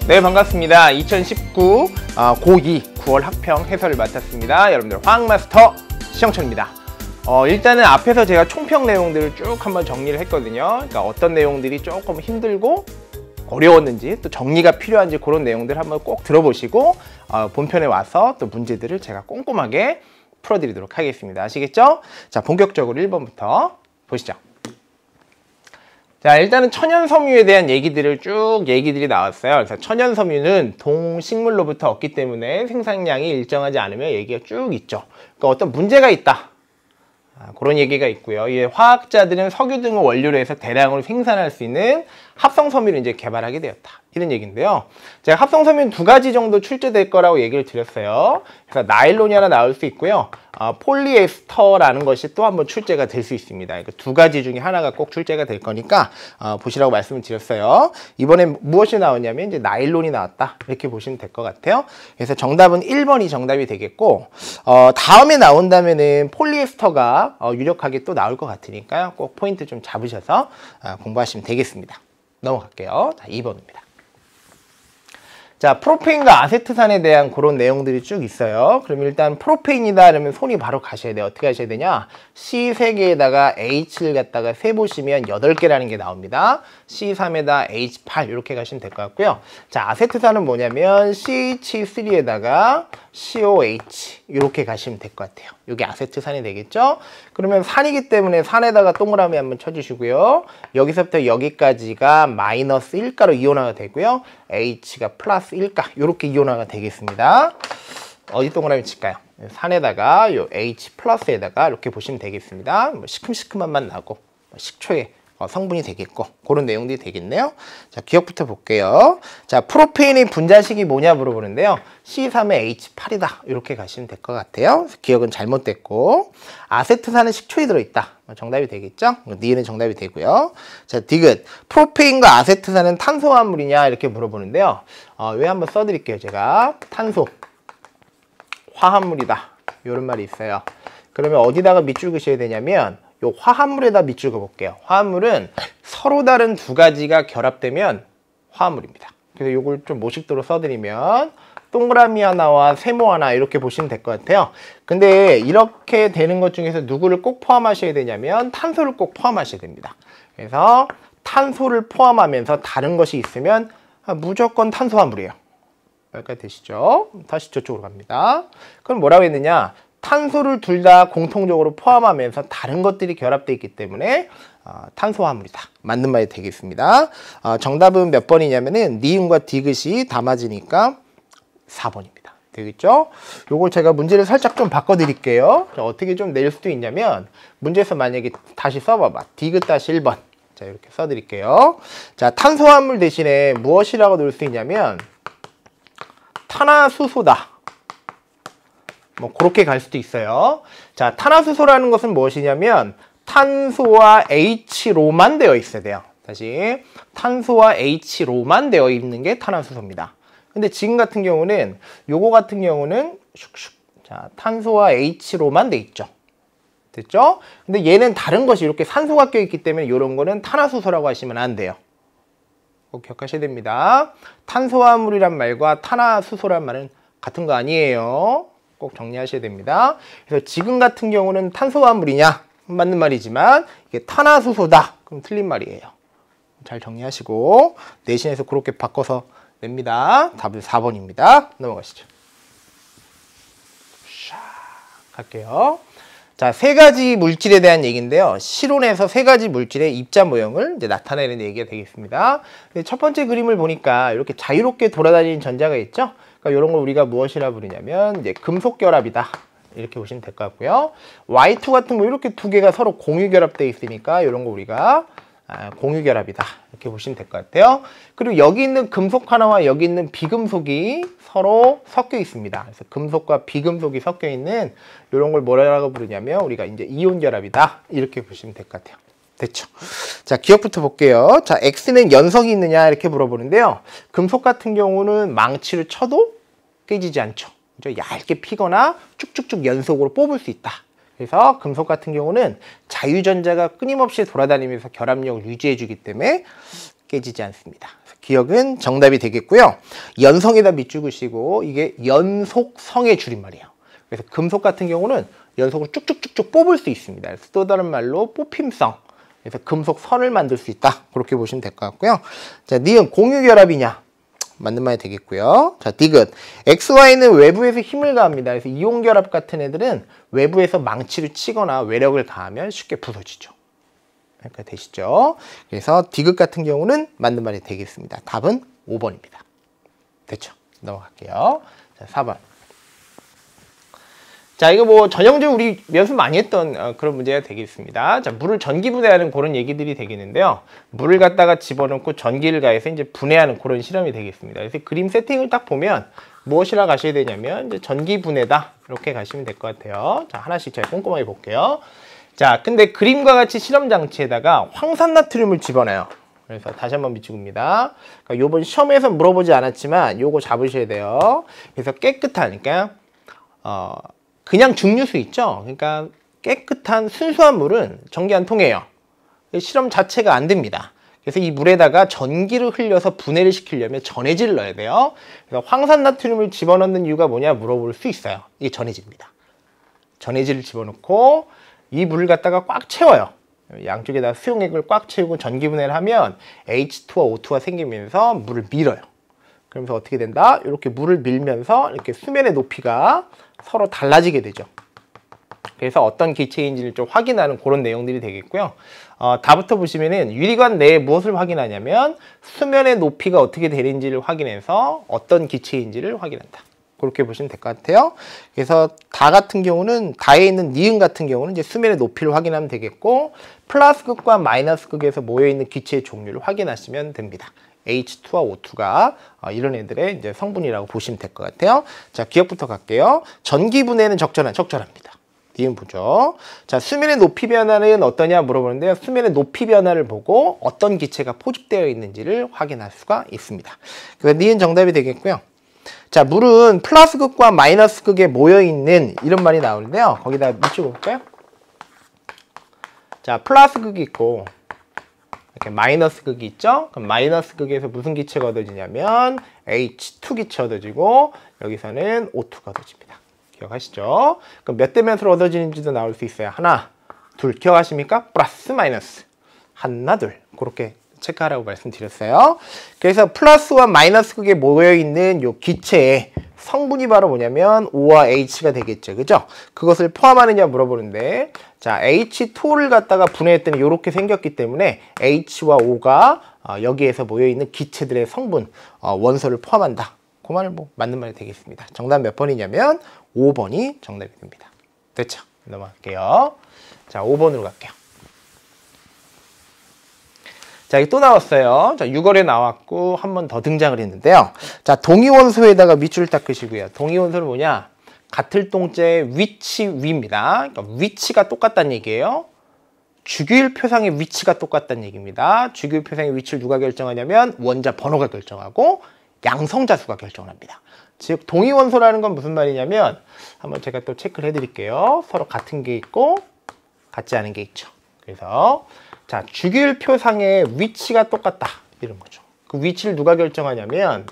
네, 반갑습니다. 2019 고2 9월 학평 해설을 맡았습니다. 여러분들 화학마스터 시영철입니다. 일단은 앞에서 제가 총평 내용들을 쭉 한번 정리를 했거든요. 그러니까 어떤 내용들이 조금 힘들고 어려웠는지 또 정리가 필요한지 그런 내용들 한번 꼭 들어보시고 본편에 와서 또 문제들을 제가 꼼꼼하게 풀어드리도록 하겠습니다. 아시겠죠? 자, 본격적으로 1번부터 보시죠. 자, 일단은 천연섬유에 대한 얘기들을 쭉 얘기들이 나왔어요. 그래서 천연섬유는 동식물로부터 얻기 때문에 생산량이 일정하지 않으면 얘기가 쭉 있죠. 그러니까 어떤 문제가 있다. 그런 얘기가 있고요. 이 화학자들은 석유 등을 원료로 해서 대량으로 생산할 수 있는 합성섬유를 이제 개발하게 되었다. 이런 얘기인데요. 제가 합성섬유는 두 가지 정도 출제될 거라고 얘기를 드렸어요. 그래서 나일론이 하나 나올 수 있고요. 폴리에스터라는 것이 또 한번 출제가 될 수 있습니다. 그러니까 두 가지 중에 하나가 꼭 출제가 될 거니까 보시라고 말씀을 드렸어요. 이번에 무엇이 나왔냐면 이제 나일론이 나왔다. 이렇게 보시면 될 것 같아요. 그래서 정답은 1번이 정답이 되겠고 다음에 나온다면은 폴리에스터가 유력하게 또 나올 것 같으니까요. 꼭 포인트 좀 잡으셔서 공부하시면 되겠습니다. 넘어갈게요. 자, 2번입니다. 자, 프로페인과 아세트산에 대한 그런 내용들이 쭉 있어요. 그럼 일단 프로페인이다 그러면 손이 바로 가셔야 돼요. 어떻게 하셔야 되냐? C 3개에다가 H를 갖다가 세보시면 8개라는 게 나옵니다. C3에다 H8 이렇게 가시면 될 것 같고요. 자, 아세트산은 뭐냐면 CH3에다가 COH 이렇게 가시면 될 것 같아요. 이게 아세트산이 되겠죠? 그러면 산이기 때문에 산에다가 동그라미 한번 쳐주시고요. 여기서부터 여기까지가 마이너스 1가로 이온화가 되고요. H가 플러스 1가 이렇게 이온화가 되겠습니다. 어디 동그라미 칠까요? 산에다가 요 H 플러스에다가 이렇게 보시면 되겠습니다. 뭐 시큼시큼한 맛 나고 식초에 성분이 되겠고 그런 내용들이 되겠네요. 자, 기억부터 볼게요. 자, 프로페인의 분자식이 뭐냐 물어보는데요. C3에 H8이다 이렇게 가시면 될 것 같아요. 기억은 잘못됐고 아세트산은 식초에 들어있다. 정답이 되겠죠? 니은은 정답이 되고요. 자, 디귿 프로페인과 아세트산은 탄소화합물이냐 이렇게 물어보는데요. 왜 한번 써드릴게요. 제가 탄소 화합물이다 이런 말이 있어요. 그러면 어디다가 밑줄 그셔야 되냐면 요 화합물에다 밑줄 그어볼게요. 화합물은 서로 다른 두 가지가 결합되면 화합물입니다. 그래서 요걸 좀 모식도로 써드리면 동그라미 하나와 세모 하나 이렇게 보시면 될 것 같아요. 근데 이렇게 되는 것 중에서 누구를 꼭 포함하셔야 되냐면 탄소를 꼭 포함하셔야 됩니다. 그래서 탄소를 포함하면서 다른 것이 있으면 무조건 탄소화물이에요. 여기까지 되시죠? 다시 저쪽으로 갑니다. 그럼 뭐라고 했느냐? 탄소를 둘 다 공통적으로 포함하면서 다른 것들이 결합되어 있기 때문에 탄소화물이다. 맞는 말이 되겠습니다. 정답은 몇 번이냐면은 니은과 디귿이 다 맞으니까 4번입니다. 되겠죠? 요걸 제가 문제를 살짝 좀 바꿔드릴게요. 어떻게 좀 낼 수도 있냐면 문제에서 만약에 다시 써봐봐. 디귿-1번. 자, 이렇게 써드릴게요. 자, 탄소화물 대신에 무엇이라고 넣을 수 있냐면 탄화수소다. 뭐 그렇게 갈 수도 있어요. 자, 탄화수소라는 것은 무엇이냐면 탄소와 H로만 되어 있어야 돼요. 다시 탄소와 H로만 되어 있는 게 탄화수소입니다. 근데 지금 같은 경우는 요거 같은 경우는 슉슉 자, 탄소와 H로만 돼 있죠. 됐죠? 근데 얘는 다른 것이 이렇게 산소가 껴있기 때문에 이런 거는 탄화수소라고 하시면 안 돼요. 꼭 기억하셔야 됩니다. 탄소화물이란 말과 탄화수소란 말은 같은 거 아니에요. 꼭 정리하셔야 됩니다. 그래서 지금 같은 경우는 탄소화물이냐? 맞는 말이지만 이게 탄화수소다. 그럼 틀린 말이에요. 잘 정리하시고 내신에서 그렇게 바꿔서 냅니다. 답은 4번입니다. 넘어가시죠. 갈게요. 자, 세 가지 물질에 대한 얘기인데요. 실온에서 세 가지 물질의 입자 모형을 이제 나타내는 얘기가 되겠습니다. 첫 번째 그림을 보니까 이렇게 자유롭게 돌아다니는 전자가 있죠. 그러니까 이런 걸 우리가 무엇이라 부르냐면 이제 금속 결합이다. 이렇게 보시면 될 것 같고요. Y2 같은 거 이렇게 두 개가 서로 공유 결합되어 있으니까 이런 거 우리가 공유 결합이다. 이렇게 보시면 될 것 같아요. 그리고 여기 있는 금속 하나와 여기 있는 비금속이 서로 섞여 있습니다. 그래서 금속과 비금속이 섞여 있는 이런 걸 뭐라고 부르냐면 우리가 이제 이온 결합이다. 이렇게 보시면 될 것 같아요. 됐죠? 자, 기억부터 볼게요. 자, X는 연석이 있느냐 이렇게 물어보는데요. 금속 같은 경우는 망치를 쳐도 깨지지 않죠. 얇게 피거나 쭉쭉쭉 연속으로 뽑을 수 있다. 그래서 금속 같은 경우는 자유전자가 끊임없이 돌아다니면서 결합력을 유지해 주기 때문에 깨지지 않습니다. 기억은 정답이 되겠고요. 연성에다 밑줄 그시고 이게 연속성의 줄임말이에요. 그래서 금속 같은 경우는 연속으로 쭉쭉쭉쭉 뽑을 수 있습니다. 그래서 또 다른 말로 뽑힘성. 그래서 금속 선을 만들 수 있다. 그렇게 보시면 될 것 같고요. 자, 니은 공유결합이냐? 맞는 말이 되겠고요. 자, 디귿. XY는 외부에서 힘을 가합니다. 그래서 이온결합 같은 애들은 외부에서 망치를 치거나 외력을 가하면 쉽게 부서지죠. 그러니까 되시죠? 그래서 디귿 같은 경우는 맞는 말이 되겠습니다. 답은 5번입니다. 됐죠? 넘어갈게요. 자, 4번. 자, 이거 뭐 전형적으로 우리 연습 많이 했던 그런 문제가 되겠습니다. 자, 물을 전기 분해하는 그런 얘기들이 되겠는데요. 물을 갖다가 집어넣고 전기를 가해서 이제 분해하는 그런 실험이 되겠습니다. 그래서 그림 세팅을 딱 보면 무엇이라 가셔야 되냐면 이제 전기 분해다 이렇게 가시면 될 것 같아요. 자, 하나씩 제가 꼼꼼하게 볼게요. 자, 근데 그림과 같이 실험 장치에다가 황산나트륨을 집어넣어요. 그래서 다시 한번 비추고입니다. 그러니까 요번 시험에서 물어보지 않았지만 요거 잡으셔야 돼요. 그래서 깨끗한, 그러니까 그냥 증류수 있죠. 그러니까 깨끗한 순수한 물은 전기 안 통해요. 실험 자체가 안 됩니다. 그래서 이 물에다가 전기를 흘려서 분해를 시키려면 전해질을 넣어야 돼요. 그래서 황산나트륨을 집어넣는 이유가 뭐냐 물어볼 수 있어요. 이게 전해질입니다. 전해질을 집어넣고 이 물을 갖다가 꽉 채워요. 양쪽에다 수용액을 꽉 채우고 전기 분해를 하면 H2와 O2가 생기면서 물을 밀어요. 그러면서 어떻게 된다? 이렇게 물을 밀면서 이렇게 수면의 높이가 서로 달라지게 되죠. 그래서 어떤 기체인지를 좀 확인하는 그런 내용들이 되겠고요. 다부터 보시면은 유리관 내에 무엇을 확인하냐면 수면의 높이가 어떻게 되는지를 확인해서 어떤 기체인지를 확인한다. 그렇게 보시면 될 것 같아요. 그래서 다 같은 경우는 다에 있는 니은 같은 경우는 이제 수면의 높이를 확인하면 되겠고 플러스 극과 마이너스 극에서 모여 있는 기체의 종류를 확인하시면 됩니다. H2와 O2가 이런 애들의 이제 성분이라고 보시면 될 것 같아요. 자, 기억부터 갈게요. 전기 분해는 적절합니다. 니은 보죠. 자, 수면의 높이 변화는 어떠냐 물어보는데요. 수면의 높이 변화를 보고 어떤 기체가 포집되어 있는지를 확인할 수가 있습니다. 그래서 니은 정답이 되겠고요. 자, 물은 플러스 극과 마이너스 극에 모여있는 이런 말이 나오는데요. 거기다 밑줄 볼까요? 자, 플러스 극이 있고 이렇게 마이너스 극이 있죠? 그럼 마이너스 극에서 무슨 기체가 얻어지냐면 H2 기체 얻어지고 여기서는 O2가 얻어집니다. 기억하시죠? 그럼 몇 대 몇으로 얻어지는지도 나올 수 있어요. 하나, 둘. 기억하십니까? 플러스 마이너스. 하나, 둘. 그렇게 체크하라고 말씀드렸어요. 그래서 플러스와 마이너스 극에 모여있는 요 기체의 성분이 바로 뭐냐면 O와 H가 되겠죠. 그죠? 그것을 포함하느냐 물어보는데 자, H2를 갖다가 분해했더니 이렇게 생겼기 때문에 H와 O가 여기에서 모여있는 기체들의 성분, 원소를 포함한다. 그 말은 뭐 맞는 말이 되겠습니다. 정답 몇 번이냐면 5번이 정답이 됩니다. 됐죠? 넘어갈게요. 자, 5번으로 갈게요. 자, 이게 또 나왔어요. 자, 6월에 나왔고 한 번 더 등장을 했는데요. 자, 동위원소에다가 밑줄을 딱 그시고요. 동위원소는 뭐냐? 같을 동자의 위치 위입니다. 그러니까 위치가 똑같다는 얘기예요. 주기율 표상의 위치가 똑같다는 얘기입니다. 주기율 표상의 위치를 누가 결정하냐면 원자 번호가 결정하고 양성자수가 결정을 합니다. 즉 동위원소라는 건 무슨 말이냐면 한번 제가 또 체크를 해드릴게요. 서로 같은 게 있고 같지 않은 게 있죠. 그래서 자, 주기율 표상의 위치가 똑같다 이런 거죠. 그 위치를 누가 결정하냐면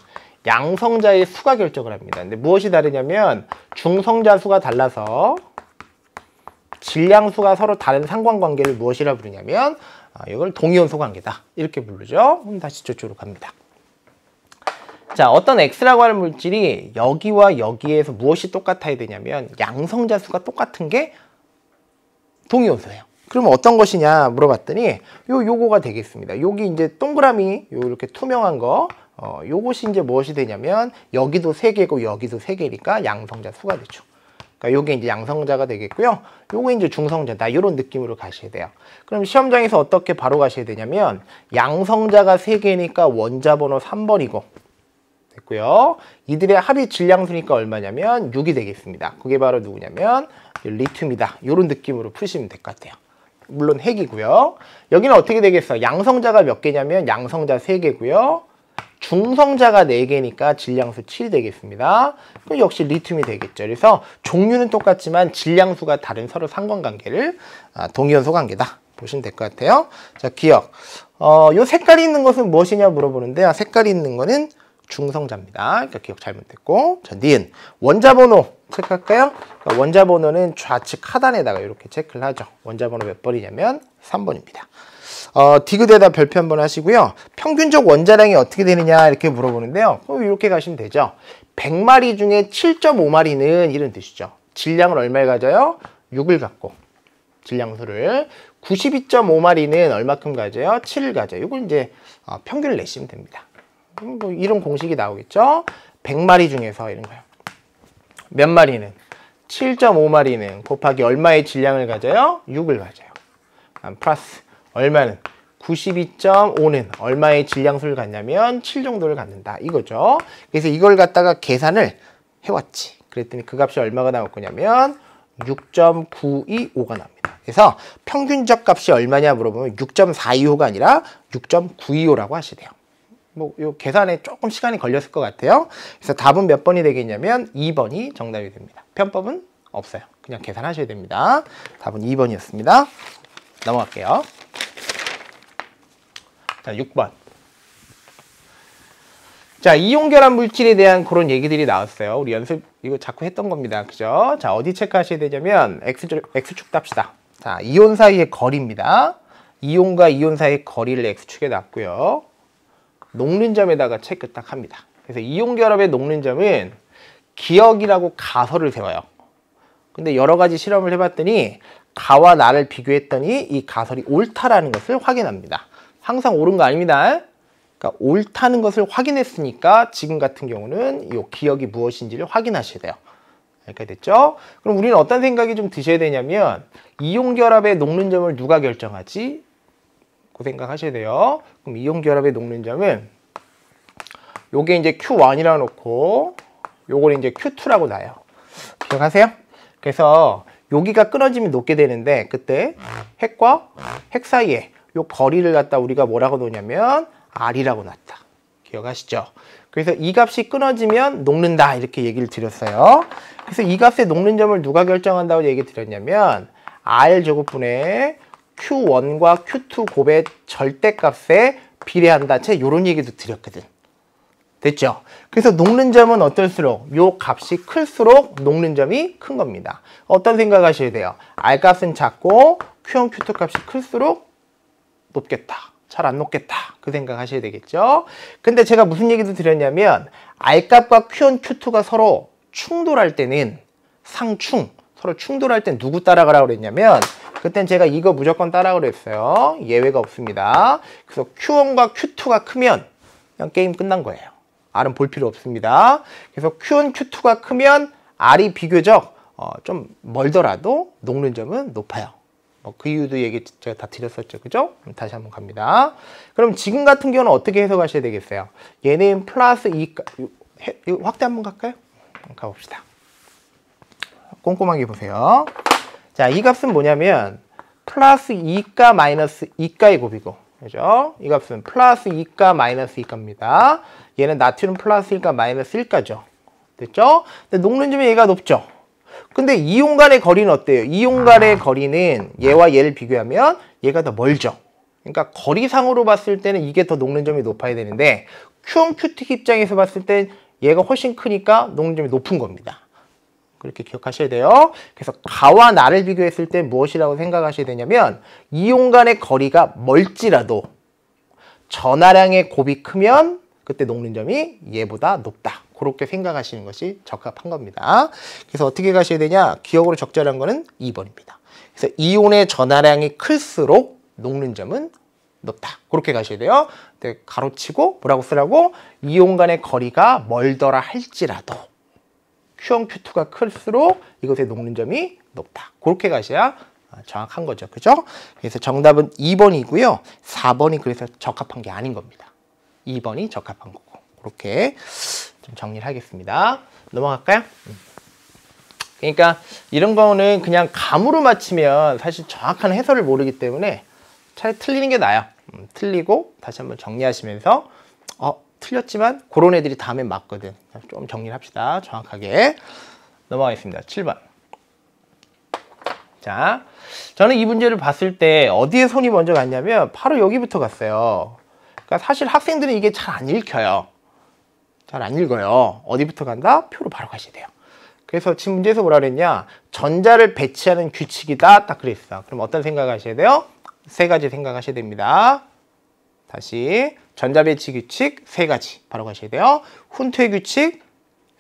양성자의 수가 결정을 합니다. 근데 무엇이 다르냐면 중성자 수가 달라서 질량수가 서로 다른 상관관계를 무엇이라 부르냐면 이걸 동위원소 관계다 이렇게 부르죠. 그럼 다시 저쪽으로 갑니다. 자, 어떤 X라고 하는 물질이 여기와 여기에서 무엇이 똑같아야 되냐면 양성자 수가 똑같은 게 동위원소예요. 그러면 어떤 것이냐 물어봤더니 요거가 되겠습니다. 여기 이제 동그라미 이렇게 투명한 거 요것이 이제 무엇이 되냐면 여기도 3개고 여기도 3개니까 양성자 수가 되죠. 그러니까 요게 이제 양성자가 되겠고요. 요거 이제 중성자다 이런 느낌으로 가셔야 돼요. 그럼 시험장에서 어떻게 바로 가셔야 되냐면 양성자가 3개니까 원자 번호 3번이고 됐고요. 이들의 합의 질량수니까 얼마냐면 6이 되겠습니다. 그게 바로 누구냐면 리튬이다. 이런 느낌으로 푸시면 될 것 같아요. 물론 핵이고요. 여기는 어떻게 되겠어? 양성자가 몇 개냐면 양성자 3개고요. 중성자가 4개니까 질량수 7 되겠습니다. 그럼 역시 리튬이 되겠죠. 그래서 종류는 똑같지만 질량수가 다른 서로 상관관계를 동위원소 관계다. 보시면 될 것 같아요. 자, 기억. 요 색깔이 있는 것은 무엇이냐 물어보는데요. 색깔이 있는 거는 중성자입니다. 그러니까 기억 잘못됐고. 자, 니은. 원자번호 체크할까요? 그러니까 원자번호는 좌측 하단에다가 이렇게 체크를 하죠. 원자번호 몇 번이냐면 3번입니다. 디귿에다 별표 한번 하시고요. 평균적 원자량이 어떻게 되느냐 이렇게 물어보는데요. 이렇게 가시면 되죠. 100마리 중에 7.5마리는 이런 뜻이죠. 질량을 얼마를 가져요? 6을 갖고. 질량수를. 92.5마리는 얼마큼 가져요? 7을 가져요. 이걸 이제 평균을 내시면 됩니다. 뭐 이런 공식이 나오겠죠. 100마리 중에서 이런 거요. 몇 마리는? 7.5마리는 곱하기 얼마의 질량을 가져요? 6을 가져요. 플러스 얼마는? 92.5는 얼마의 질량수를 갖냐면 7 정도를 갖는다 이거죠. 그래서 이걸 갖다가 계산을 해왔지. 그랬더니 그 값이 얼마가 나올 거냐면 6.925가 나옵니다. 그래서 평균적 값이 얼마냐 물어보면 6.425가 아니라 6.925라고 하시대요. 뭐, 요 계산에 조금 시간이 걸렸을 것 같아요. 그래서 답은 몇 번이 되겠냐면 2번이 정답이 됩니다. 편법은 없어요. 그냥 계산하셔야 됩니다. 답은 2번이었습니다. 넘어갈게요. 자, 6번. 자, 이온결합 물질에 대한 그런 얘기들이 나왔어요. 우리 연습 이거 자꾸 했던 겁니다. 그죠? 자, 어디 체크하셔야 되냐면 X축 답시다. 자, 이온 사이의 거리입니다. 이온과 이온 사이의 거리를 X축에 놨고요. 녹는 점에다가 체크 딱 합니다. 그래서 이온결합의 녹는 점은 기억이라고 가설을 세워요. 근데 여러 가지 실험을 해봤더니 가와 나를 비교했더니 이 가설이 옳다라는 것을 확인합니다. 항상 옳은 거 아닙니다. 그러니까 옳다는 것을 확인했으니까 지금 같은 경우는 이 기억이 무엇인지를 확인하셔야 돼요. 이렇게 됐죠? 그럼 우리는 어떤 생각이 좀 드셔야 되냐면 이온결합의 녹는 점을 누가 결정하지? 그 생각하셔야 돼요. 그럼 이온결합의 녹는 점은 요게 이제 Q1이라고 놓고 요걸 이제 Q2라고 놔요. 기억하세요? 그래서 여기가 끊어지면 녹게 되는데 그때 핵과 핵 사이에 요 거리를 갖다 우리가 뭐라고 놓냐면 R이라고 놨다. 기억하시죠? 그래서 이 값이 끊어지면 녹는다 이렇게 얘기를 드렸어요. 그래서 이 값의 녹는 점을 누가 결정한다고 얘기 드렸냐면 R제곱분의 Q1과 Q2 곱의 절대값에 비례한다. 제가 이런 얘기도 드렸거든. 됐죠? 그래서 녹는 점은 어떨수록 요 값이 클수록 녹는 점이 큰 겁니다. 어떤 생각하셔야 돼요? R값은 작고 Q1, Q2 값이 클수록 높겠다. 잘 안 녹겠다. 그 생각 하셔야 되겠죠? 근데 제가 무슨 얘기도 드렸냐면 R값과 Q1, Q2가 서로 충돌할 때는 상충, 서로 충돌할 땐 누구 따라가라고 그랬냐면 그땐 제가 이거 무조건 따라가라고 그랬어요. 예외가 없습니다. 그래서 Q1과 Q2가 크면 그냥 게임 끝난 거예요. R은 볼 필요 없습니다. 그래서 Q1, Q2가 크면 R이 비교적 좀 멀더라도 녹는 점은 높아요. 그 이유도 얘기 제가 다 드렸었죠. 그죠? 다시 한번 갑니다. 그럼 지금 같은 경우는 어떻게 해석하셔야 되겠어요? 얘는 플러스 2, 확대 한번 갈까요? 가봅시다. 꼼꼼하게 보세요. 자, 이 값은 뭐냐면 플러스 2가 마이너스 2가의 곱이고, 그죠? 이 값은 플러스 2가 마이너스 2가입니다. 얘는 나트륨 플러스 1가 마이너스 1가죠. 됐죠? 근데 녹는 점이 얘가 높죠? 근데 이온 간의 거리는 어때요? 이온 간의 거리는 얘와 얘를 비교하면 얘가 더 멀죠. 그러니까 거리상으로 봤을 때는 이게 더 녹는 점이 높아야 되는데 Q1, Q2 입장에서 봤을 땐 얘가 훨씬 크니까 녹는 점이 높은 겁니다. 그렇게 기억하셔야 돼요. 그래서 가와 나를 비교했을 때 무엇이라고 생각하셔야 되냐면 이온 간의 거리가 멀지라도 전하량의 곱이 크면 그때 녹는 점이 얘보다 높다. 그렇게 생각하시는 것이 적합한 겁니다. 그래서 어떻게 가셔야 되냐? 기억으로 적절한 거는 2번입니다. 그래서 이온의 전하량이 클수록 녹는 점은 높다. 그렇게 가셔야 돼요. 근데 가로치고 뭐라고 쓰라고? 이온 간의 거리가 멀더라 할지라도 Q1, Q2가 클수록 이것의 녹는 점이 높다. 그렇게 가셔야 정확한 거죠. 그죠? 그래서 정답은 2번이고요. 4번이 그래서 적합한 게 아닌 겁니다. 2번이 적합한 거고. 그렇게 좀 정리를 하겠습니다. 넘어갈까요? 그러니까 이런 거는 그냥 감으로 맞히면 사실 정확한 해설을 모르기 때문에 차라리 틀리는 게 나아요. 틀리고 다시 한번 정리하시면서 틀렸지만 그런 애들이 다음에 맞거든. 좀 정리를 합시다. 정확하게. 넘어가겠습니다. 7번. 자, 저는 이 문제를 봤을 때 어디에 손이 먼저 갔냐면 바로 여기부터 갔어요. 그러니까 사실 학생들은 이게 잘 안 읽혀요. 잘 안 읽어요. 어디부터 간다? 표로 바로 가셔야 돼요. 그래서 지금 문제에서 뭐라 그랬냐? 전자를 배치하는 규칙이다. 딱 그랬어. 그럼 어떤 생각하셔야 돼요? 세 가지 생각하셔야 됩니다. 다시 전자 배치 규칙 세 가지 바로 가셔야 돼요. 훈투의 규칙,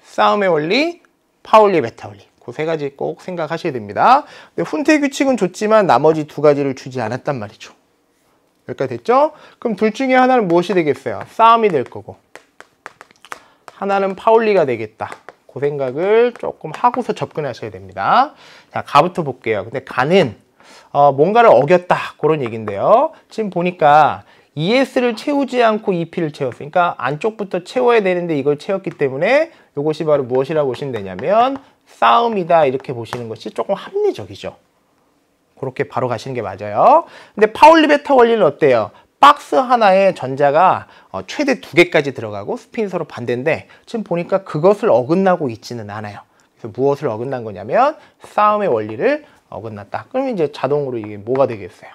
싸움의 원리, 파울리 베타 원리. 그 세 가지 꼭 생각하셔야 됩니다. 근데 훈투의 규칙은 줬지만 나머지 두 가지를 주지 않았단 말이죠. 여기까지 됐죠? 그럼 둘 중에 하나는 무엇이 되겠어요? 싸움이 될 거고 하나는 파울리가 되겠다. 그 생각을 조금 하고서 접근하셔야 됩니다. 자, 가부터 볼게요. 근데 가는 뭔가를 어겼다 그런 얘기인데요. 지금 보니까 ES를 채우지 않고 EP를 채웠으니까 그러니까 안쪽부터 채워야 되는데 이걸 채웠기 때문에 이것이 바로 무엇이라고 보시면 되냐면 싸움이다 이렇게 보시는 것이 조금 합리적이죠. 그렇게 바로 가시는 게 맞아요. 근데 파울리 베타 원리는 어때요? 박스 하나에 전자가 최대 2개까지 들어가고 스핀이 서로 반대인데 지금 보니까 그것을 어긋나고 있지는 않아요. 그래서 무엇을 어긋난 거냐면 싸움의 원리를 어긋났다. 그러면 이제 자동으로 이게 뭐가 되겠어요?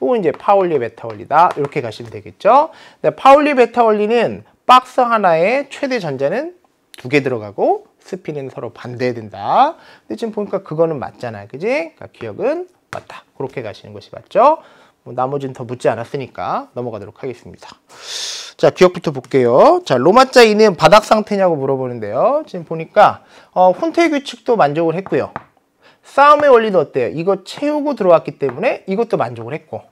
또 이제 파울리 베타 원리다. 이렇게 가시면 되겠죠. 근데 파울리 베타 원리는 박스 하나에 최대 전자는 2개 들어가고 스핀은 서로 반대해야 된다. 근데 지금 보니까 그거는 맞잖아요. 그지? 그러니까 기억은 맞다. 그렇게 가시는 것이 맞죠. 뭐 나머지는 더 묻지 않았으니까 넘어가도록 하겠습니다. 자, 기억부터 볼게요. 자, 로마자 2는 바닥 상태냐고 물어보는데요. 지금 보니까 훈투의 규칙도 만족을 했고요. 싸움의 원리도 어때요? 이거 채우고 들어왔기 때문에 이것도 만족을 했고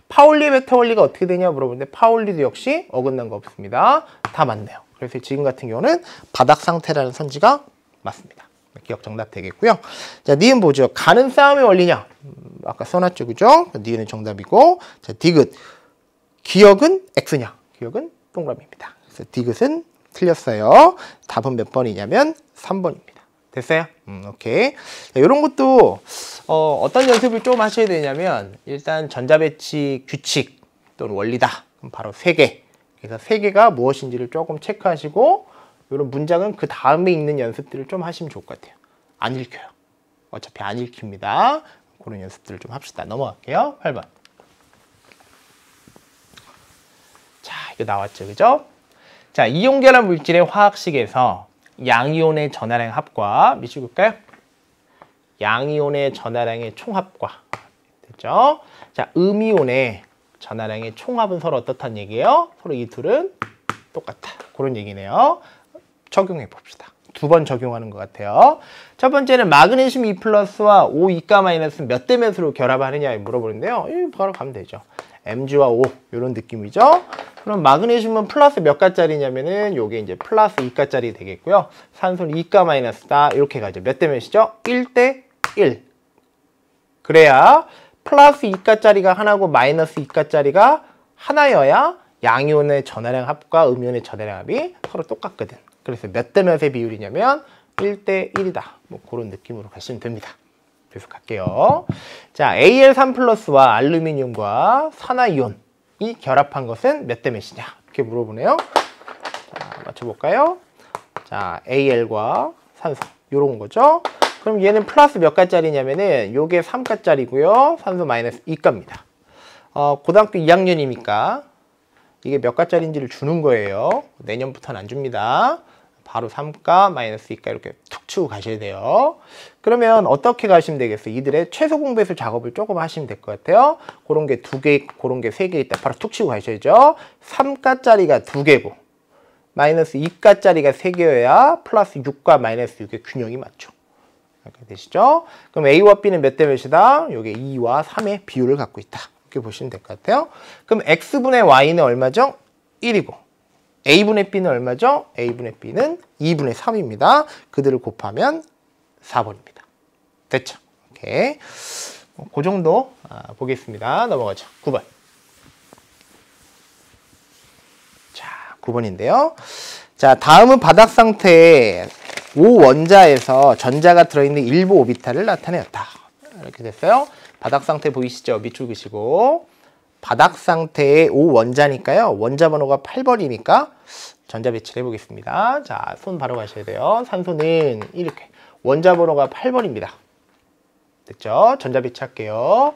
파울리 베타 원리가 어떻게 되냐 물어보는데 파울리도 역시 어긋난 거 없습니다. 다 맞네요. 그래서 지금 같은 경우는 바닥 상태라는 선지가 맞습니다. 기억 정답 되겠고요. 자, 니은 보죠. 가는 싸움의 원리냐? 아까 써놨죠, 그죠? 니은은 정답이고, 자, 디귿. 기억은 X냐? 기억은 동그라미입니다. 그래서 디귿은 틀렸어요. 답은 몇 번이냐면 3번입니다. 됐어요? 오케이. 자, 이런 것도 어떤 연습을 좀 하셔야 되냐면 일단 전자배치 규칙 또는 원리다. 그럼 바로 3개. 그래서 3개가 무엇인지를 조금 체크하시고 이런 문장은 그 다음에 있는 연습들을 좀 하시면 좋을 것 같아요. 안 읽혀요. 어차피 안 읽힙니다. 그런 연습들을 좀 합시다. 넘어갈게요. 8번. 자, 이거 나왔죠, 그죠? 자, 이온결합 물질의 화학식에서 양이온의 전하량 합과 밑줄 볼까요? 양이온의 전하량의 총합과 됐죠? 자, 음이온의 전하량의 총합은 서로 어떻다는 얘기예요? 서로 이 둘은 똑같다. 그런 얘기네요. 적용해 봅시다. 2번 적용하는 것 같아요. 첫 번째는 마그네슘 2+와 O 2가- 몇 대 몇으로 결합하느냐 물어보는데요. 바로 가면 되죠. Mg와 O 이런 느낌이죠. 그럼 마그네슘은 플러스 몇 가짜리냐면은 요게 이제 플러스 2가짜리 되겠고요. 산소는 2가-다 이렇게 가죠. 몇 대 몇이죠? 1대 1. 그래야 플러스 2가짜리가 하나고 마이너스 2가짜리가 하나여야 양이온의 전하량 합과 음이온의 전하량 합이 서로 똑같거든. 그래서 몇 대 몇의 비율이냐면 1대 1이다. 뭐 그런 느낌으로 가시면 됩니다. 그래서 갈게요. 자, Al3+와 알루미늄과 산화이온이 결합한 것은 몇 대 몇이냐? 이렇게 물어보네요. 자, 맞춰볼까요? 자, Al과 산소 이런 거죠. 그럼 얘는 플러스 몇 가짜리냐면은 요게 3가짜리고요. 산소 마이너스 2가입니다. 고등학교 2학년이니까 이게 몇 가짜리인지를 주는 거예요. 내년부터는 안 줍니다. 바로 3가 마이너스 2가 이렇게 툭 치고 가셔야 돼요. 그러면 어떻게 가시면 되겠어요? 이들의 최소 공배수 작업을 조금 하시면 될 것 같아요. 그런 게 2개, 그런 게 3개 있다. 바로 툭 치고 가셔야죠. 3가짜리가 2개고 마이너스 2가짜리가 3개여야 플러스 6과 마이너스 6의 균형이 맞죠. 이렇게 되시죠? 그럼 A와 B는 몇 대 몇이다? 이게 2와 3의 비율을 갖고 있다. 이렇게 보시면 될 것 같아요. 그럼 X분의 Y는 얼마죠? 1이고 A분의 B는 얼마죠? A분의 B는 2분의 3입니다. 그들을 곱하면 4번입니다. 됐죠? 오케이. 그 정도 보겠습니다. 넘어가죠. 9번. 자, 9번인데요. 자, 다음은 바닥 상태에 O 원자에서 전자가 들어있는 일부 오비탈을 나타내었다. 이렇게 됐어요. 바닥 상태 보이시죠? 밑줄 그시고 바닥 상태의 O 원자니까요. 원자 번호가 8번이니까 전자 배치를 해보겠습니다. 자, 손 바로 가셔야 돼요. 산소는 이렇게 원자 번호가 8번입니다. 됐죠? 전자 배치할게요.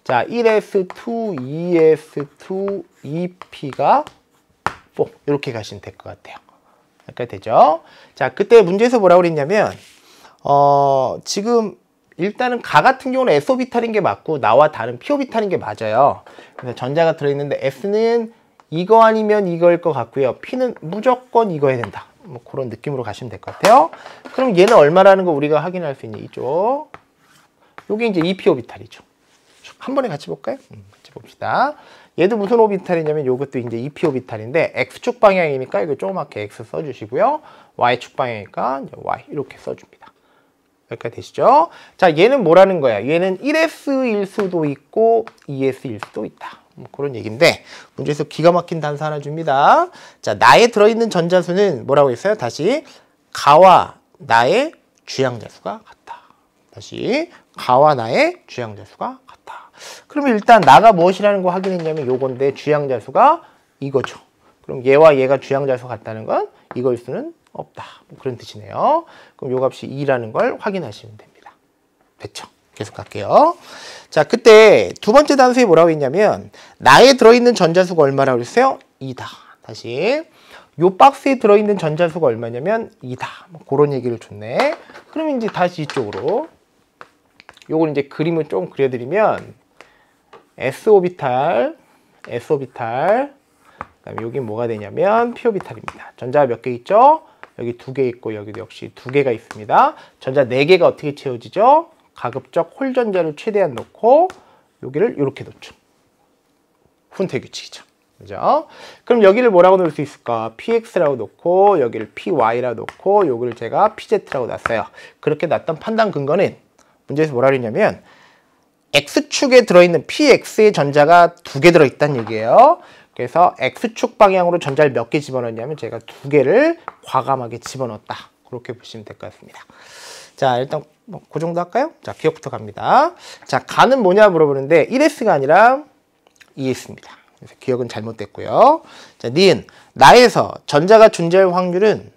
자, 1s2, 2s2, 2p가 4 이렇게 가시면 될 것 같아요. 여기까지 되죠? 자, 그때 문제에서 뭐라고 그랬냐면 지금 일단은 가 같은 경우는 S오비탈인 게 맞고 나와 다른 P오비탈인 게 맞아요. 그래서 전자가 들어있는데 S는 이거 아니면 이거일 것 같고요. P는 무조건 이거야 된다. 뭐 그런 느낌으로 가시면 될 것 같아요. 그럼 얘는 얼마라는 거 우리가 확인할 수 있는 이쪽. 요게 이제 2p 오비탈이죠. 한 번에 같이 볼까요? 같이 봅시다. 얘도 무슨 오비탈이냐면 요것도 이제 2p 오비탈인데 x축 방향이니까 이거 조그맣게 x 써주시고요. y축 방향이니까 이제 y 이렇게 써줍니다. 여기까지 되시죠? 자, 얘는 뭐라는 거야? 얘는 1s일 수도 있고 2s일 수도 있다. 뭐 그런 얘기인데 문제에서 기가 막힌 단서 하나 줍니다. 자, 나에 들어있는 전자수는 뭐라고 했어요? 다시 가와 나의 주양자수가 같다. 다시 가와 나의 주양자수가 같다. 그러면 일단 나가 무엇이라는 거 확인했냐면 요건데 주양자수가 이거죠. 그럼 얘와 얘가 주양자수 같다는 건 이걸 수는 없다. 뭐 그런 뜻이네요. 그럼 요 값이 2라는 걸 확인하시면 됩니다. 됐죠? 계속 갈게요. 자, 그때 두 번째 단수에 뭐라고 했냐면 나에 들어있는 전자수가 얼마라고 했어요? 2다. 다시 요 박스에 들어있는 전자수가 얼마냐면 2다. 뭐 그런 얘기를 줬네. 그러면 이제 다시 이쪽으로 요걸 이제 그림을 좀 그려드리면 s오비탈, s오비탈, 그다음에 여기 뭐가 되냐면 p오비탈입니다. 전자가 몇 개 있죠? 여기 2개 있고 여기도 역시 2개가 있습니다. 전자 4개가 어떻게 채워지죠? 가급적 홀 전자를 최대한 놓고 여기를 이렇게 놓죠. 훈태 규칙이죠. 그죠? 그럼 여기를 뭐라고 놓을 수 있을까? px라고 놓고 여기를 py라고 놓고 여기를 제가 pz라고 놨어요. 그렇게 놨던 판단 근거는 문제에서 뭐라 그랬냐면 x축에 들어있는 px의 전자가 2개 들어있다는 얘기예요. 그래서 x축 방향으로 전자를 몇 개 집어넣냐면 제가 2개를 과감하게 집어넣었다. 그렇게 보시면 될 것 같습니다. 자, 일단 뭐 그 정도 할까요? 자, 기억부터 갑니다. 자, 가는 뭐냐 물어보는데 1s가 아니라 2s입니다. 그래서 기억은 잘못됐고요. 자, 니은 나에서 전자가 존재할 확률은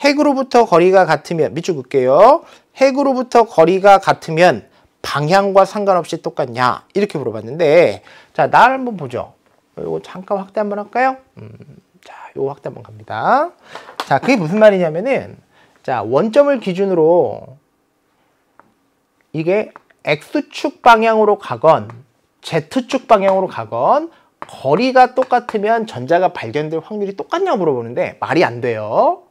핵으로부터 거리가 같으면 밑줄 긋게요. 핵으로부터 거리가 같으면 방향과 상관없이 똑같냐? 이렇게 물어봤는데 자, 나를 한번 보죠. 이거 잠깐 확대 한번 할까요? 자, 요거 확대 한번 갑니다. 자, 그게 무슨 말이냐면은 자, 원점을 기준으로 이게 X축 방향으로 가건 Z축 방향으로 가건 거리가 똑같으면 전자가 발견될 확률이 똑같냐고 물어보는데 말이 안 돼요.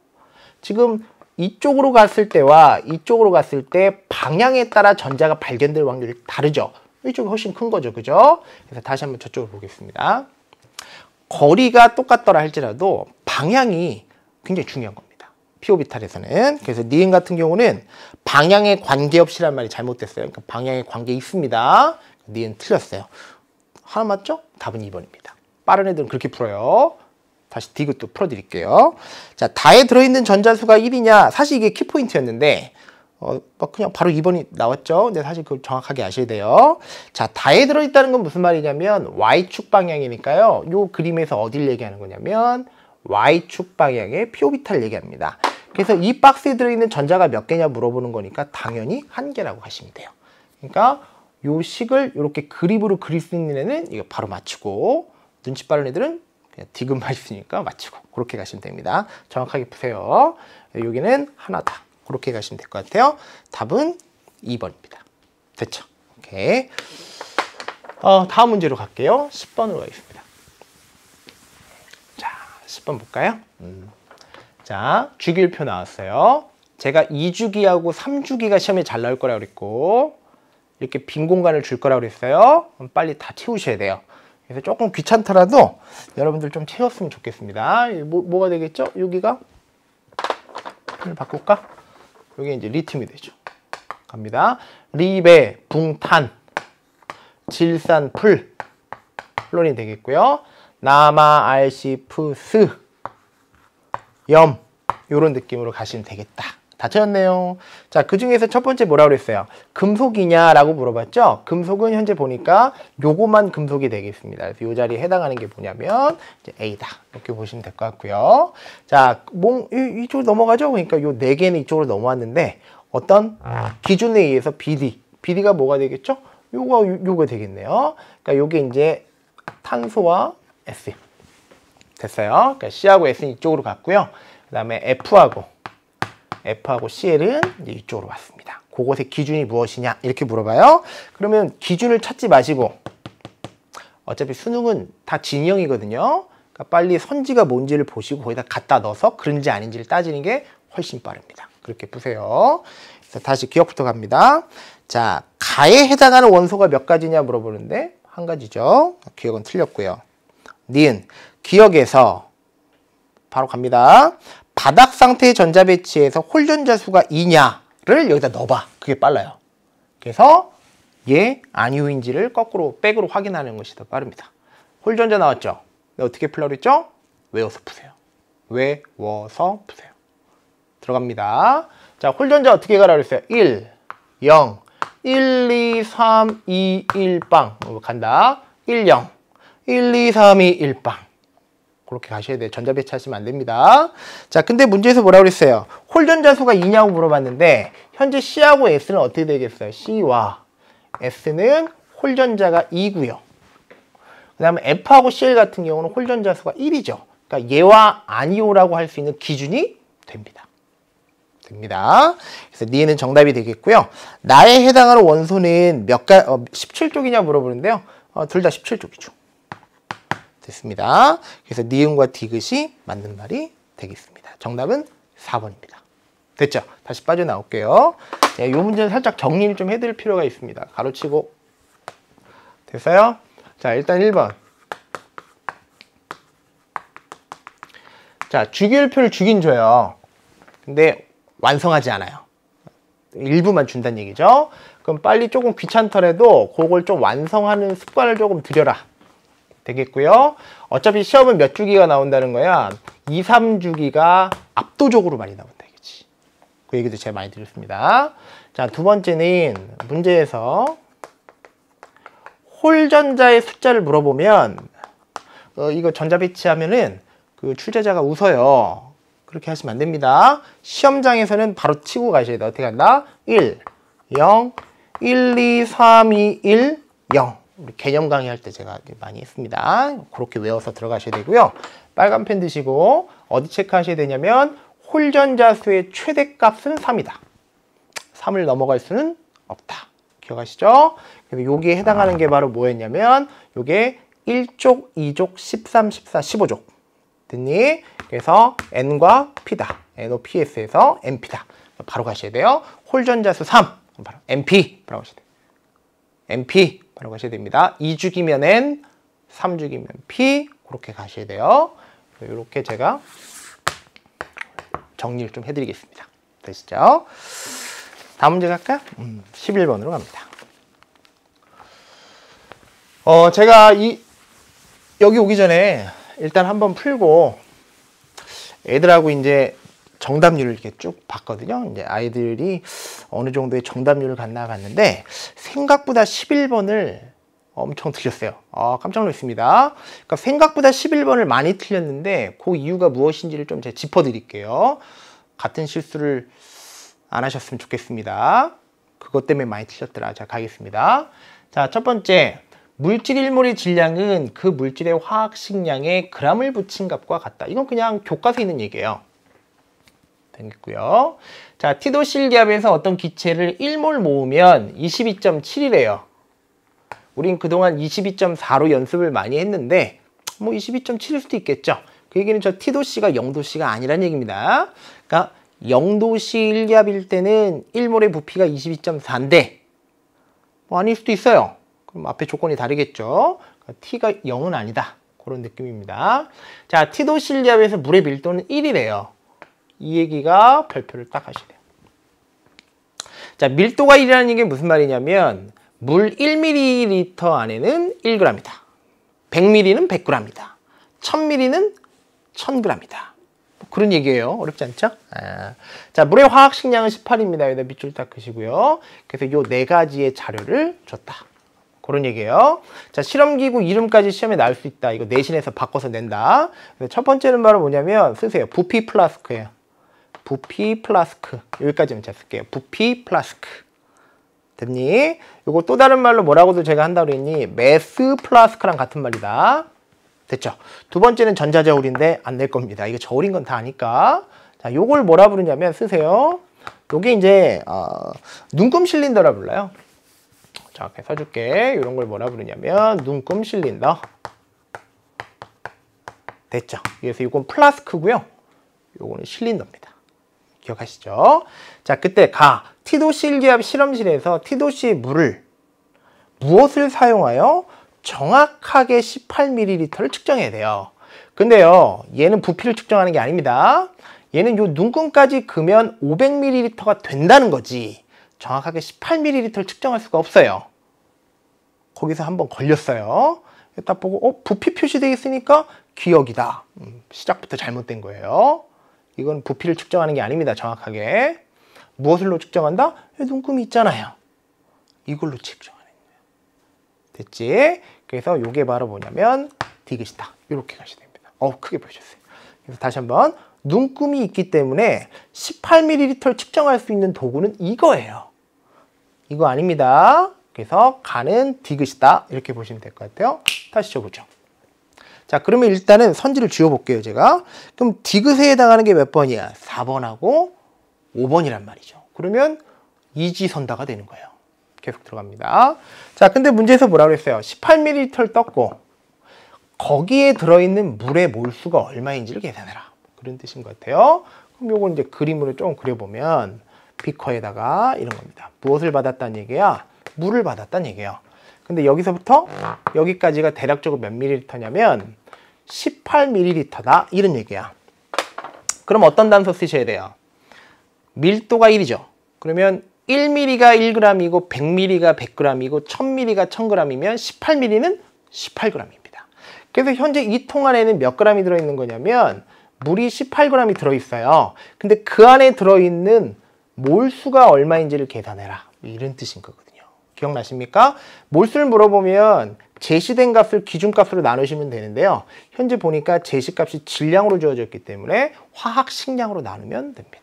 지금 이쪽으로 갔을 때와 이쪽으로 갔을 때 방향에 따라 전자가 발견될 확률이 다르죠. 이쪽이 훨씬 큰 거죠. 그죠? 그래서 다시 한번 저쪽으로 보겠습니다. 거리가 똑같더라 할지라도 방향이 굉장히 중요한 겁니다. p오비탈에서는. 그래서 니은 같은 경우는 방향에 관계없이란 말이 잘못됐어요. 그러니까 방향에 관계 있습니다. 니은 틀렸어요. 하나 맞죠? 답은 2번입니다. 빠른 애들은 그렇게 풀어요. 다시 디귿도 풀어드릴게요. 자, 다에 들어있는 전자수가 1이냐? 사실 이게 키포인트였는데 그냥 바로 2번이 나왔죠. 근데 사실 그걸 정확하게 아셔야 돼요. 자, 다에 들어있다는 건 무슨 말이냐면 Y축 방향이니까요. 요 그림에서 어딜 얘기하는 거냐면 Y축 방향의 p오비탈을 얘기합니다. 그래서 이 박스에 들어있는 전자가 몇 개냐 물어보는 거니까 당연히 1개라고 하시면 돼요. 그러니까 요 식을 이렇게 그립으로 그릴 수 있는 애는 이거 바로 맞추고 눈치 빠른 애들은 그냥 디귿만 있으니까 맞추고 그렇게 가시면 됩니다. 정확하게 푸세요. 여기는 하나다. 그렇게 가시면 될 것 같아요. 답은 2번입니다. 됐죠? 오케이. 다음 문제로 갈게요. 10번으로 가겠습니다. 자, 10번 볼까요? 자, 주기율표 나왔어요. 제가 2주기하고 3주기가 시험에 잘 나올 거라고 그랬고 이렇게 빈 공간을 줄 거라고 그랬어요. 그럼 빨리 다 채우셔야 돼요. 그래서 조금 귀찮더라도 여러분들 좀 채웠으면 좋겠습니다. 뭐가 되겠죠? 여기가 펜을 바꿀까? 여기 이제 리튬이 되죠. 갑니다. 리베, 붕탄, 질산, 풀, 플론이 되겠고요. 나마, 알시, 프, 스, 염 이런 느낌으로 가시면 되겠다. 다 채웠네요. 자, 그 중에서 첫 번째 뭐라고 그랬어요? 금속이냐라고 물어봤죠? 금속은 현재 보니까 요거만 금속이 되겠습니다. 그래서 이 자리에 해당하는 게 뭐냐면 이제 A다. 이렇게 보시면 될 것 같고요. 자, 이쪽으로 넘어가죠? 그러니까 요 4개는 이쪽으로 넘어왔는데 어떤 기준에 의해서 비리, 비리가 뭐가 되겠죠? 요거 되겠네요. 그러니까 요게 이제 탄소와 S. 됐어요. 그러니까 C하고 S는 이쪽으로 갔고요. 그 다음에 F하고 Cl은 이제 이쪽으로 왔습니다. 그것의 기준이 무엇이냐? 이렇게 물어봐요. 그러면 기준을 찾지 마시고, 어차피 수능은 다 진형이거든요. 그러니까 빨리 선지가 뭔지를 보시고 거기다 갖다 넣어서 그런지 아닌지를 따지는 게 훨씬 빠릅니다. 그렇게 보세요. 그래서 다시 기억부터 갑니다. 자, 가에 해당하는 원소가 몇 가지냐 물어보는데 한 가지죠. 기억은 틀렸고요. 니은, 기억에서 바로 갑니다. 바닥 상태의 전자 배치에서 홀전자 수가 2냐를 여기다 넣어봐. 그게 빨라요. 그래서 얘 아니오인지를 거꾸로 백으로 확인하는 것이 더 빠릅니다. 홀전자 나왔죠? 어떻게 풀라고 그랬죠? 외워서 푸세요. 외워서 푸세요. 들어갑니다. 자, 홀전자 어떻게 가라고 그랬어요? 1, 0, 1, 2, 3, 2, 1, 빵. 간다. 1, 0, 1, 2, 3, 2, 1, 빵. 그렇게 가셔야 돼요. 전자 배치하시면 안 됩니다. 자, 근데 문제에서 뭐라고 그랬어요? 홀전자 수가 2냐고 물어봤는데 현재 C하고 S는 어떻게 되겠어요? C와 S는 홀전자가 2고요. 그 다음에 F하고 Cl 같은 경우는 홀전자 수가 1이죠. 그러니까 얘와 아니오라고 할 수 있는 기준이 됩니다. 그래서 니에는 정답이 되겠고요. 나에 해당하는 원소는 17쪽이냐 물어보는데요. 둘 다 17쪽이죠. 됐습니다. 그래서 니은과 디귿이 맞는 말이 되겠습니다. 정답은 4번입니다. 됐죠? 다시 빠져나올게요. 이 문제는 살짝 정리를 좀 해드릴 필요가 있습니다. 가로치고. 됐어요? 자, 일단 1번. 자, 주기율표를 주긴 줘요. 근데 완성하지 않아요. 일부만 준다는 얘기죠. 그럼 빨리 조금 귀찮더라도 그걸 좀 완성하는 습관을 조금 들여라. 되겠고요. 어차피 시험은 몇 주기가 나온다는 거야? 2, 3주기가 압도적으로 많이 나온다. 이거지. 그 얘기도 제가 많이 드렸습니다. 자, 두 번째는 문제에서 홀전자의 숫자를 물어보면 이거 전자 배치하면은 그 출제자가 웃어요. 그렇게 하시면 안 됩니다. 시험장에서는 바로 치고 가셔야 돼요. 어떻게 한다? 1, 0, 1, 2, 3, 2, 1, 0. 우리 개념 강의할 때 제가 많이 했습니다. 그렇게 외워서 들어가셔야 되고요. 빨간 펜 드시고 어디 체크하셔야 되냐면 홀전자 수의 최대값은 3이다. 3을 넘어갈 수는 없다. 기억하시죠? 그래서 여기에 해당하는 게 바로 뭐였냐면 요게 1족, 2족, 13, 14, 15족. 됐니? 그래서 N과 P다. NOPS에서 NP다. 바로 가셔야 돼요. 홀전자 수 3. 바로 NP. 바로 가셔야 돼요. NP. 바로 가셔야 됩니다. 2주기면 N, 3주기면 P. 그렇게 가셔야 돼요. 이렇게 제가 정리를 좀 해드리겠습니다. 되시죠? 다음 문제 갈까요? 11번으로 갑니다. 제가 여기 오기 전에 일단 한번 풀고 애들하고 이제 정답률을 이렇게 쭉 봤거든요. 이제 아이들이 어느 정도의 정답률을 갔나 봤는데 생각보다 11번을 엄청 틀렸어요. 깜짝 놀랐습니다. 그러니까 생각보다 11번을 많이 틀렸는데 그 이유가 무엇인지를 좀 제가 짚어드릴게요. 같은 실수를 안 하셨으면 좋겠습니다. 그것 때문에 많이 틀렸더라. 자, 가겠습니다. 자, 첫 번째. 물질 1몰의 질량은 그 물질의 화학식량에 g을 붙인 값과 같다. 이건 그냥 교과서에 있는 얘기예요. 되겠고요. 자, 티도실 기압에서 어떤 기체를 1몰 모으면 22.7이래요. 우린 그동안 22.4로 연습을 많이 했는데 뭐 22.7일 수도 있겠죠. 그 얘기는 저 티도씨가 0도씨가 아니란 얘기입니다. 그러니까 0도씨 1기압일 때는 1몰의 부피가 22.4인데 뭐 아닐 수도 있어요. 그럼 앞에 조건이 다르겠죠. 그러니까 T가 0은 아니다. 그런 느낌입니다. 자, T도실 기압에서 물의 밀도는 1이래요. 이 얘기가 별표를 딱 하셔야 돼요. 자, 밀도가 1이라는 게 무슨 말이냐면 물 1ml 안에는 1g이다. 100ml는 100g이다. 1000ml는 1000g이다. 그런 얘기예요. 어렵지 않죠? 자, 물의 화학식량은 18입니다. 여기다 밑줄 딱 그시고요. 그래서 요 네 가지의 자료를 줬다. 그런 얘기예요. 자, 실험기구 이름까지 시험에 나올 수 있다. 이거 내신에서 바꿔서 낸다. 첫 번째는 바로 뭐냐면 쓰세요. 부피 플라스크예요. 부피 플라스크. 여기까지는 제가 쓸게요. 부피 플라스크. 됐니? 요거 또 다른 말로 뭐라고도 제가 한다고 그랬니? 매스 플라스크랑 같은 말이다. 됐죠? 두 번째는 전자저울인데 안 낼 겁니다. 이거 저울인 건 다 아니까. 자, 요걸 뭐라 부르냐면 쓰세요. 요게 이제 눈금 실린더라 불러요. 자, 이렇게 써줄게. 이런 걸 뭐라 부르냐면 눈금 실린더. 됐죠? 그래서 이건 플라스크고요. 요거는 실린더입니다. 기억하시죠? 자, 그때 티도시 일기압 실험실에서 티도시의 물을 무엇을 사용하여 정확하게 18ml를 측정해야 돼요. 근데요, 얘는 부피를 측정하는 게 아닙니다. 얘는 요 눈금까지 그면 500ml가 된다는 거지 정확하게 18ml를 측정할 수가 없어요. 거기서 한번 걸렸어요. 딱 보고 부피 표시되어 있으니까 기억이다. 시작부터 잘못된 거예요. 이건 부피를 측정하는 게 아닙니다. 정확하게. 무엇을로 측정한다? 눈금이 있잖아요. 이걸로 측정하는 거예요. 됐지? 그래서 이게 바로 뭐냐면 디귿이다. 이렇게 가셔야 됩니다. 크게 보셨어요. 그래서 다시 한번 눈금이 있기 때문에 18ml 측정할 수 있는 도구는 이거예요. 이거 아닙니다. 그래서 가는 디귿이다. 이렇게 보시면 될 것 같아요. 다시 적어보죠. 자, 그러면 일단은 선지를 지워볼게요, 제가. 그럼 디귿에 해당하는 게 몇 번이야? 4번하고 5번이란 말이죠. 그러면 이지선다가 되는 거예요. 계속 들어갑니다. 자, 근데 문제에서 뭐라고 그랬어요? 18ml를 떴고 거기에 들어있는 물의 몰수가 얼마인지를 계산해라. 그런 뜻인 것 같아요. 그럼 요건 이제 그림으로 좀 그려보면 비커에다가 이런 겁니다. 무엇을 받았다는 얘기야? 물을 받았다는 얘기예요. 근데 여기서부터 여기까지가 대략적으로 몇 ml냐면 18ml다 이런 얘기야. 그럼 어떤 단서 쓰셔야 돼요? 밀도가 1이죠. 그러면 1ml가 1g이고 100ml가 100g이고 1000ml가 1000g이면 18ml는 18g입니다. 그래서 현재 이 통 안에는 몇 g이 들어있는 거냐면 물이 18g이 들어있어요. 근데 그 안에 들어있는 몰수가 얼마인지를 계산해라. 이런 뜻인 거거든요. 기억나십니까? 몰수를 물어보면 제시된 값을 기준값으로 나누시면 되는데요. 현재 보니까 제시값이 질량으로 주어졌기 때문에 화학식량으로 나누면 됩니다.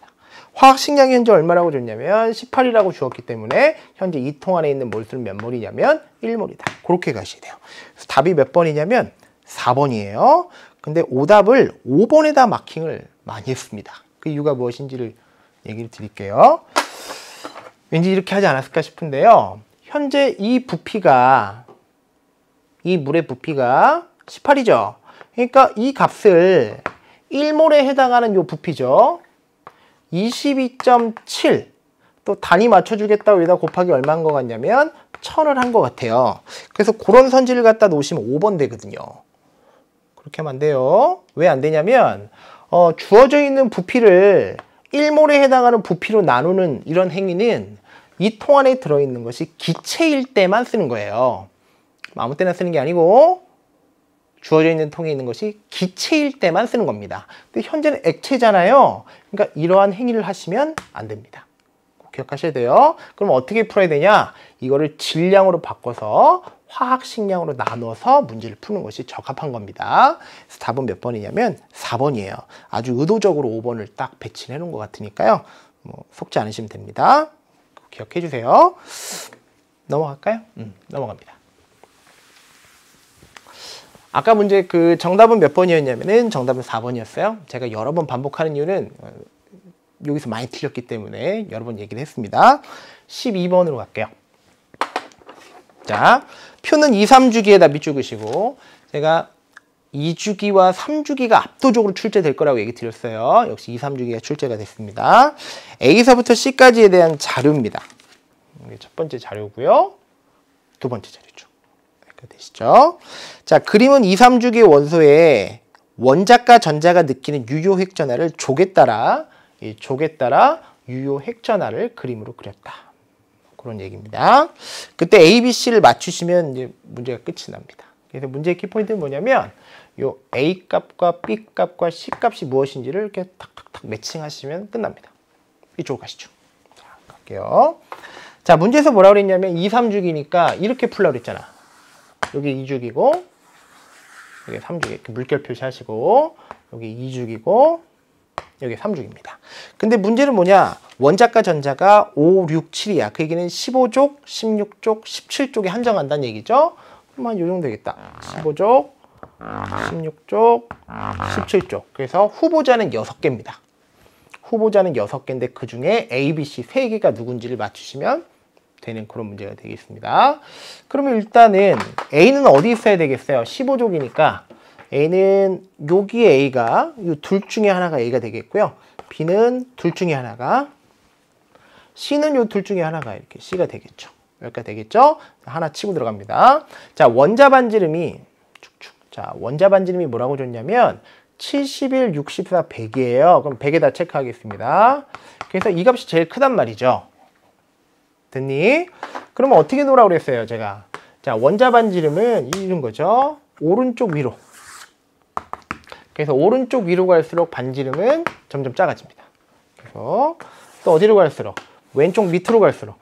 화학식량이 현재 얼마라고 줬냐면 18이라고 주었기 때문에 현재 이 통 안에 있는 몰수는 몇 몰이냐면 1몰이다. 그렇게 가셔야 돼요. 그래서 답이 몇 번이냐면 4번이에요. 근데 오답을 5번에다 마킹을 많이 했습니다. 그 이유가 무엇인지를 얘기를 드릴게요. 왠지 이렇게 하지 않았을까 싶은데요. 현재 이 부피가, 이 물의 부피가 18이죠. 그러니까 이 값을 1몰에 해당하는 요 부피죠. 22.7. 또 단위 맞춰주겠다고 여기다 곱하기 얼마인 것 같냐면 1000을 한 것 같아요. 그래서 그런 선지를 갖다 놓으시면 5번 되거든요. 그렇게 하면 안 돼요. 왜 안 되냐면 주어져 있는 부피를 1몰에 해당하는 부피로 나누는 이런 행위는 이 통 안에 들어있는 것이 기체일 때만 쓰는 거예요. 아무 때나 쓰는 게 아니고 주어져 있는 통에 있는 것이 기체일 때만 쓰는 겁니다. 근데 현재는 액체잖아요. 그러니까 이러한 행위를 하시면 안 됩니다. 꼭 기억하셔야 돼요. 그럼 어떻게 풀어야 되냐? 이거를 질량으로 바꿔서 화학식량으로 나눠서 문제를 푸는 것이 적합한 겁니다. 그래서 답은 몇 번이냐면 4번이에요. 아주 의도적으로 5번을 딱 배치해 놓은 것 같으니까요. 속지 않으시면 됩니다. 기억해 주세요. 넘어갈까요? 넘어갑니다. 아까 문제 그 정답은 몇 번이었냐면은 정답은 4번이었어요. 제가 여러 번 반복하는 이유는 여기서 많이 틀렸기 때문에 여러 번 얘기를 했습니다. 12번으로 갈게요. 자, 표는 2, 3주기에다 밑줄그시고 제가 2주기와 3주기가 압도적으로 출제될 거라고 얘기 드렸어요. 역시 2, 3주기가 출제가 됐습니다. A서부터 C까지에 대한 자료입니다. 이게 첫 번째 자료고요. 두 번째 자료죠. 이렇게 되시죠. 자, 그림은 2, 3주기 원소에 원자과 전자가 느끼는 유효 핵전하를 족에 따라 유효 핵전하를 그림으로 그렸다. 그런 얘기입니다. 그때 A, B, C를 맞추시면 이제 문제가 끝이 납니다. 그래서 문제의 키포인트는 뭐냐면 요 A 값과 B 값과 C 값이 무엇인지를 이렇게 탁탁탁 매칭하시면 끝납니다. 이쪽으로 가시죠. 자, 갈게요. 자, 문제에서 뭐라고 그랬냐면 2, 3주기니까 이렇게 풀라고 그랬잖아. 여기 2주기고 여기 3주기 이렇게 물결 표시하시고 여기 2주기고 여기 3족입니다. 근데 문제는 뭐냐? 원자과 전자가 5, 6, 7이야. 그 얘기는 15족, 16족, 17족에 한정한다는 얘기죠. 그럼 한 요 정도 되겠다. 15족, 16족, 17족. 그래서 후보자는 6개입니다. 후보자는 6개인데 그 중에 A, B, C 3개가 누군지를 맞추시면 되는 그런 문제가 되겠습니다. 그러면 일단은 A는 어디 있어야 되겠어요? 15족이니까 A는 여기에 A가 이 둘 중에 하나가 A가 되겠고요. B는 둘 중에 하나가, C는 이 둘 중에 하나가 이렇게 C가 되겠죠. 여기까지 되겠죠? 하나 치고 들어갑니다. 자, 원자 반지름이 축축. 자, 원자 반지름이 뭐라고 줬냐면 71, 64, 100이에요. 그럼 100에다 체크하겠습니다. 그래서 이 값이 제일 크단 말이죠. 됐니? 그러면 어떻게 놓으라고 그랬어요, 제가? 자, 원자 반지름은 이런 거죠. 오른쪽 위로. 그래서 오른쪽 위로 갈수록 반지름은 점점 작아집니다. 그래서 또 어디로 갈수록? 왼쪽 밑으로 갈수록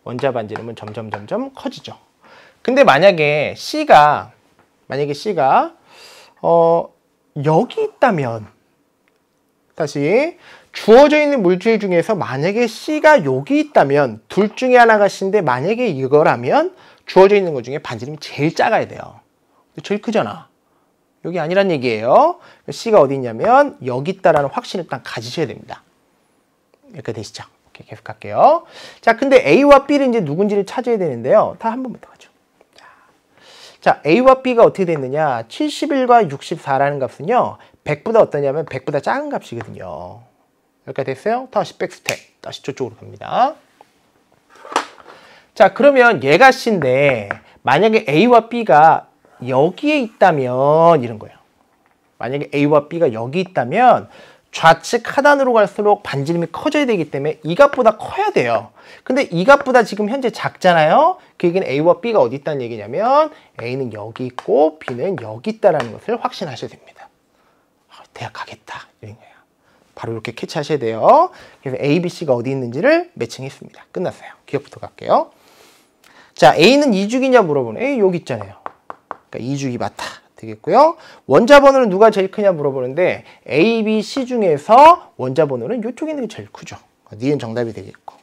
원자 반지름은 점점 커지죠. 근데 만약에 C가 여기 있다면, 다시 주어져 있는 물질 중에서 만약에 C가 여기 있다면 둘 중에 하나가 C인데 만약에 이거라면 주어져 있는 것 중에 반지름이 제일 작아야 돼요. 제일 크잖아. 여기 아니란 얘기예요. C가 어디 있냐면 여기 있다라는 확신을 일단 가지셔야 됩니다. 이렇게 되시죠? 이렇게 계속 갈게요. 자, 근데 A와 B를 이제 누군지를 찾아야 되는데요. 다 한 번만 더 가죠. 자, A와 B가 어떻게 됐느냐? 71과 64라는 값은요, 100보다 어떠냐면 100보다 작은 값이거든요. 여기까지 됐어요? 다시 백스텝. 다시 저쪽으로 갑니다. 자, 그러면 얘가 C인데 만약에 A와 B가 여기에 있다면 이런 거예요. 만약에 A와 B가 여기 있다면 좌측 하단으로 갈수록 반지름이 커져야 되기 때문에 이 값보다 커야 돼요. 근데 이 값보다 지금 현재 작잖아요. 그 얘기는 A와 B가 어디 있다는 얘기냐면 A는 여기 있고 B는 여기 있다는 것을 확신하셔야 됩니다. 대학 가겠다 이런 거예요. 바로 이렇게 캐치하셔야 돼요. 그래서 A, B, C가 어디 있는지를 매칭했습니다. 끝났어요. 기억부터 갈게요. 자, A는 2죽이냐 물어보는 A 여기 있잖아요. 그러니까 2죽이 맞다 되겠고요. 원자 번호는 누가 제일 크냐 물어보는데 A, B, C 중에서 원자 번호는 이쪽에 있는 게 제일 크죠. 니은 정답이 되겠고.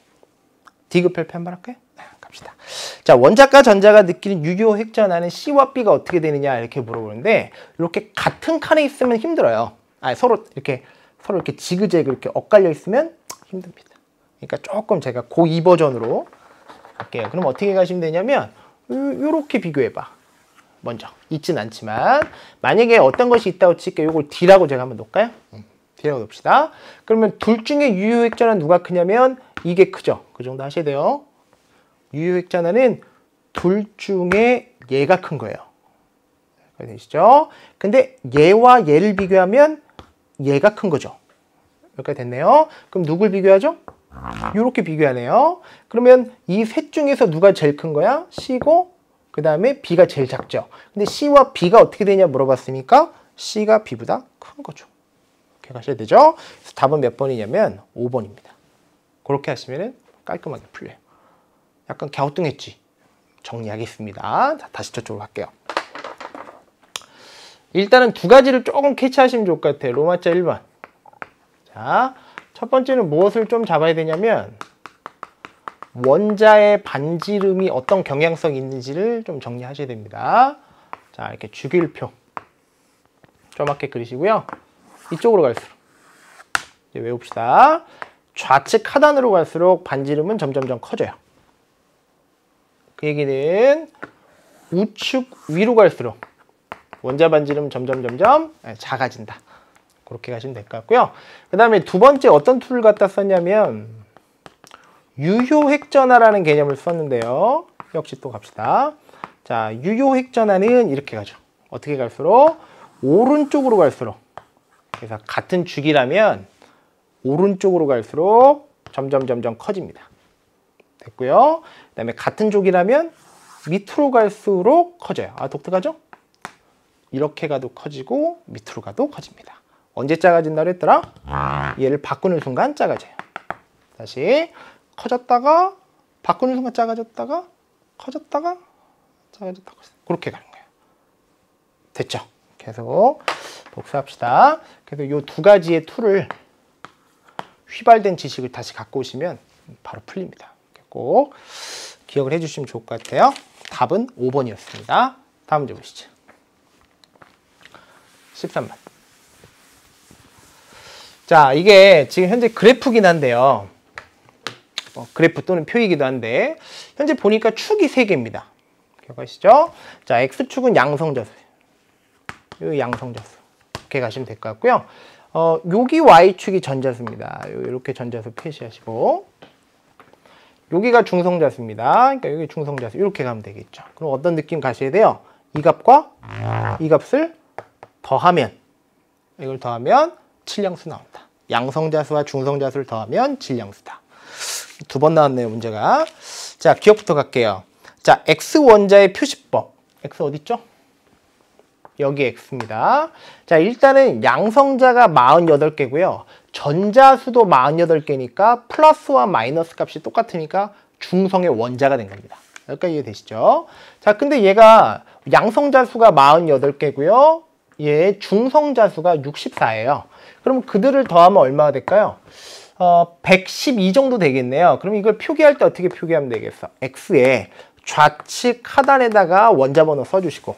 D급혈표 한번 할까요? 갑시다. 자, 원자과 전자가 느끼는 유효 핵전하는 C와 B가 어떻게 되느냐 이렇게 물어보는데 이렇게 같은 칸에 있으면 힘들어요. 서로 이렇게 지그재그 이렇게 엇갈려 있으면 힘듭니다. 그러니까 조금 제가 고2 버전으로 할게요. 그럼 어떻게 가시면 되냐면 이렇게 비교해봐. 먼저 있진 않지만 만약에 어떤 것이 있다고 칠게요. 이걸 D라고 제가 한번 놓을까요? D라고 놓읍시다. 그러면 둘 중에 유효액전화 누가 크냐면 이게 크죠. 그 정도 하셔야 돼요. 유효액전화는 둘 중에 얘가 큰 거예요. 되시죠? 근데 얘와 얘를 비교하면 얘가 큰 거죠. 여기까지 됐네요. 그럼 누굴 비교하죠? 이렇게 비교하네요. 그러면 이 셋 중에서 누가 제일 큰 거야? C고 그 다음에 B가 제일 작죠. 근데 C와 B가 어떻게 되냐 물어봤으니까 C가 B보다 큰 거죠. 이렇게 가셔야 되죠. 그래서 답은 몇 번이냐면 5번입니다. 그렇게 하시면 깔끔하게 풀려요. 약간 갸우뚱했지? 정리하겠습니다. 자, 다시 저쪽으로 갈게요. 일단은 두 가지를 조금 캐치하시면 좋을 것 같아요. 로마자 1번. 자, 첫 번째는 무엇을 좀 잡아야 되냐면 원자의 반지름이 어떤 경향성이 있는지를 좀 정리하셔야 됩니다. 자, 이렇게 주기율표 조그맣게 그리시고요. 이쪽으로 갈수록 이제 외웁시다. 좌측 하단으로 갈수록 반지름은 점점점 커져요. 그 얘기는 우측 위로 갈수록 원자 반지름 점점 작아진다. 그렇게 가시면 될 것 같고요. 그 다음에 두 번째 어떤 툴을 갖다 썼냐면 유효핵전화라는 개념을 썼는데요. 역시 또 갑시다. 자, 유효핵전화는 이렇게 가죠. 어떻게 갈수록? 오른쪽으로 갈수록. 그래서 같은 주기라면 오른쪽으로 갈수록 점점 커집니다. 됐고요. 그 다음에 같은 족이라면 밑으로 갈수록 커져요. 독특하죠? 이렇게 가도 커지고 밑으로 가도 커집니다. 언제 작아진다고 했더라? 얘를 바꾸는 순간 작아져요. 다시 커졌다가 바꾸는 순간 작아졌다가 커졌다가 작아졌다가 그렇게 가는 거예요. 됐죠? 계속 복사합시다. 그래서 요 두 가지의 툴을 휘발된 지식을 다시 갖고 오시면 바로 풀립니다. 꼭 기억을 해주시면 좋을 것 같아요. 답은 5번이었습니다. 다음 문제 보시죠. 13번. 자, 이게 지금 현재 그래프긴 한데요. 그래프 또는 표이기도 한데 현재 보니까 축이 3개입니다. 기억하시죠? 자, X축은 양성자수. 이 양성자수. 이렇게 가시면 될 것 같고요. 여기 Y축이 전자수입니다. 이렇게 전자수 표시하시고 여기가 중성자수입니다. 그러니까 여기 중성자수 이렇게 가면 되겠죠. 그럼 어떤 느낌 가셔야 돼요? 이 값과 이 값을 더하면 이걸 더하면 질량수 나온다. 양성자수와 중성자수를 더하면 질량수다. 2번 나왔네요, 문제가. 자, 기억부터 갈게요. 자, X원자의 표시법. X 어딨죠? 여기 X입니다. 자, 일단은 양성자가 48개고요. 전자수도 48개니까 플러스와 마이너스 값이 똑같으니까 중성의 원자가 된 겁니다. 여기까지 이해되시죠? 자, 근데 얘가 양성자수가 48개고요. 얘 중성자수가 64예요. 그럼 그들을 더하면 얼마가 될까요? 112 정도 되겠네요. 그럼 이걸 표기할 때 어떻게 표기하면 되겠어? X에 좌측 하단에다가 원자 번호 써주시고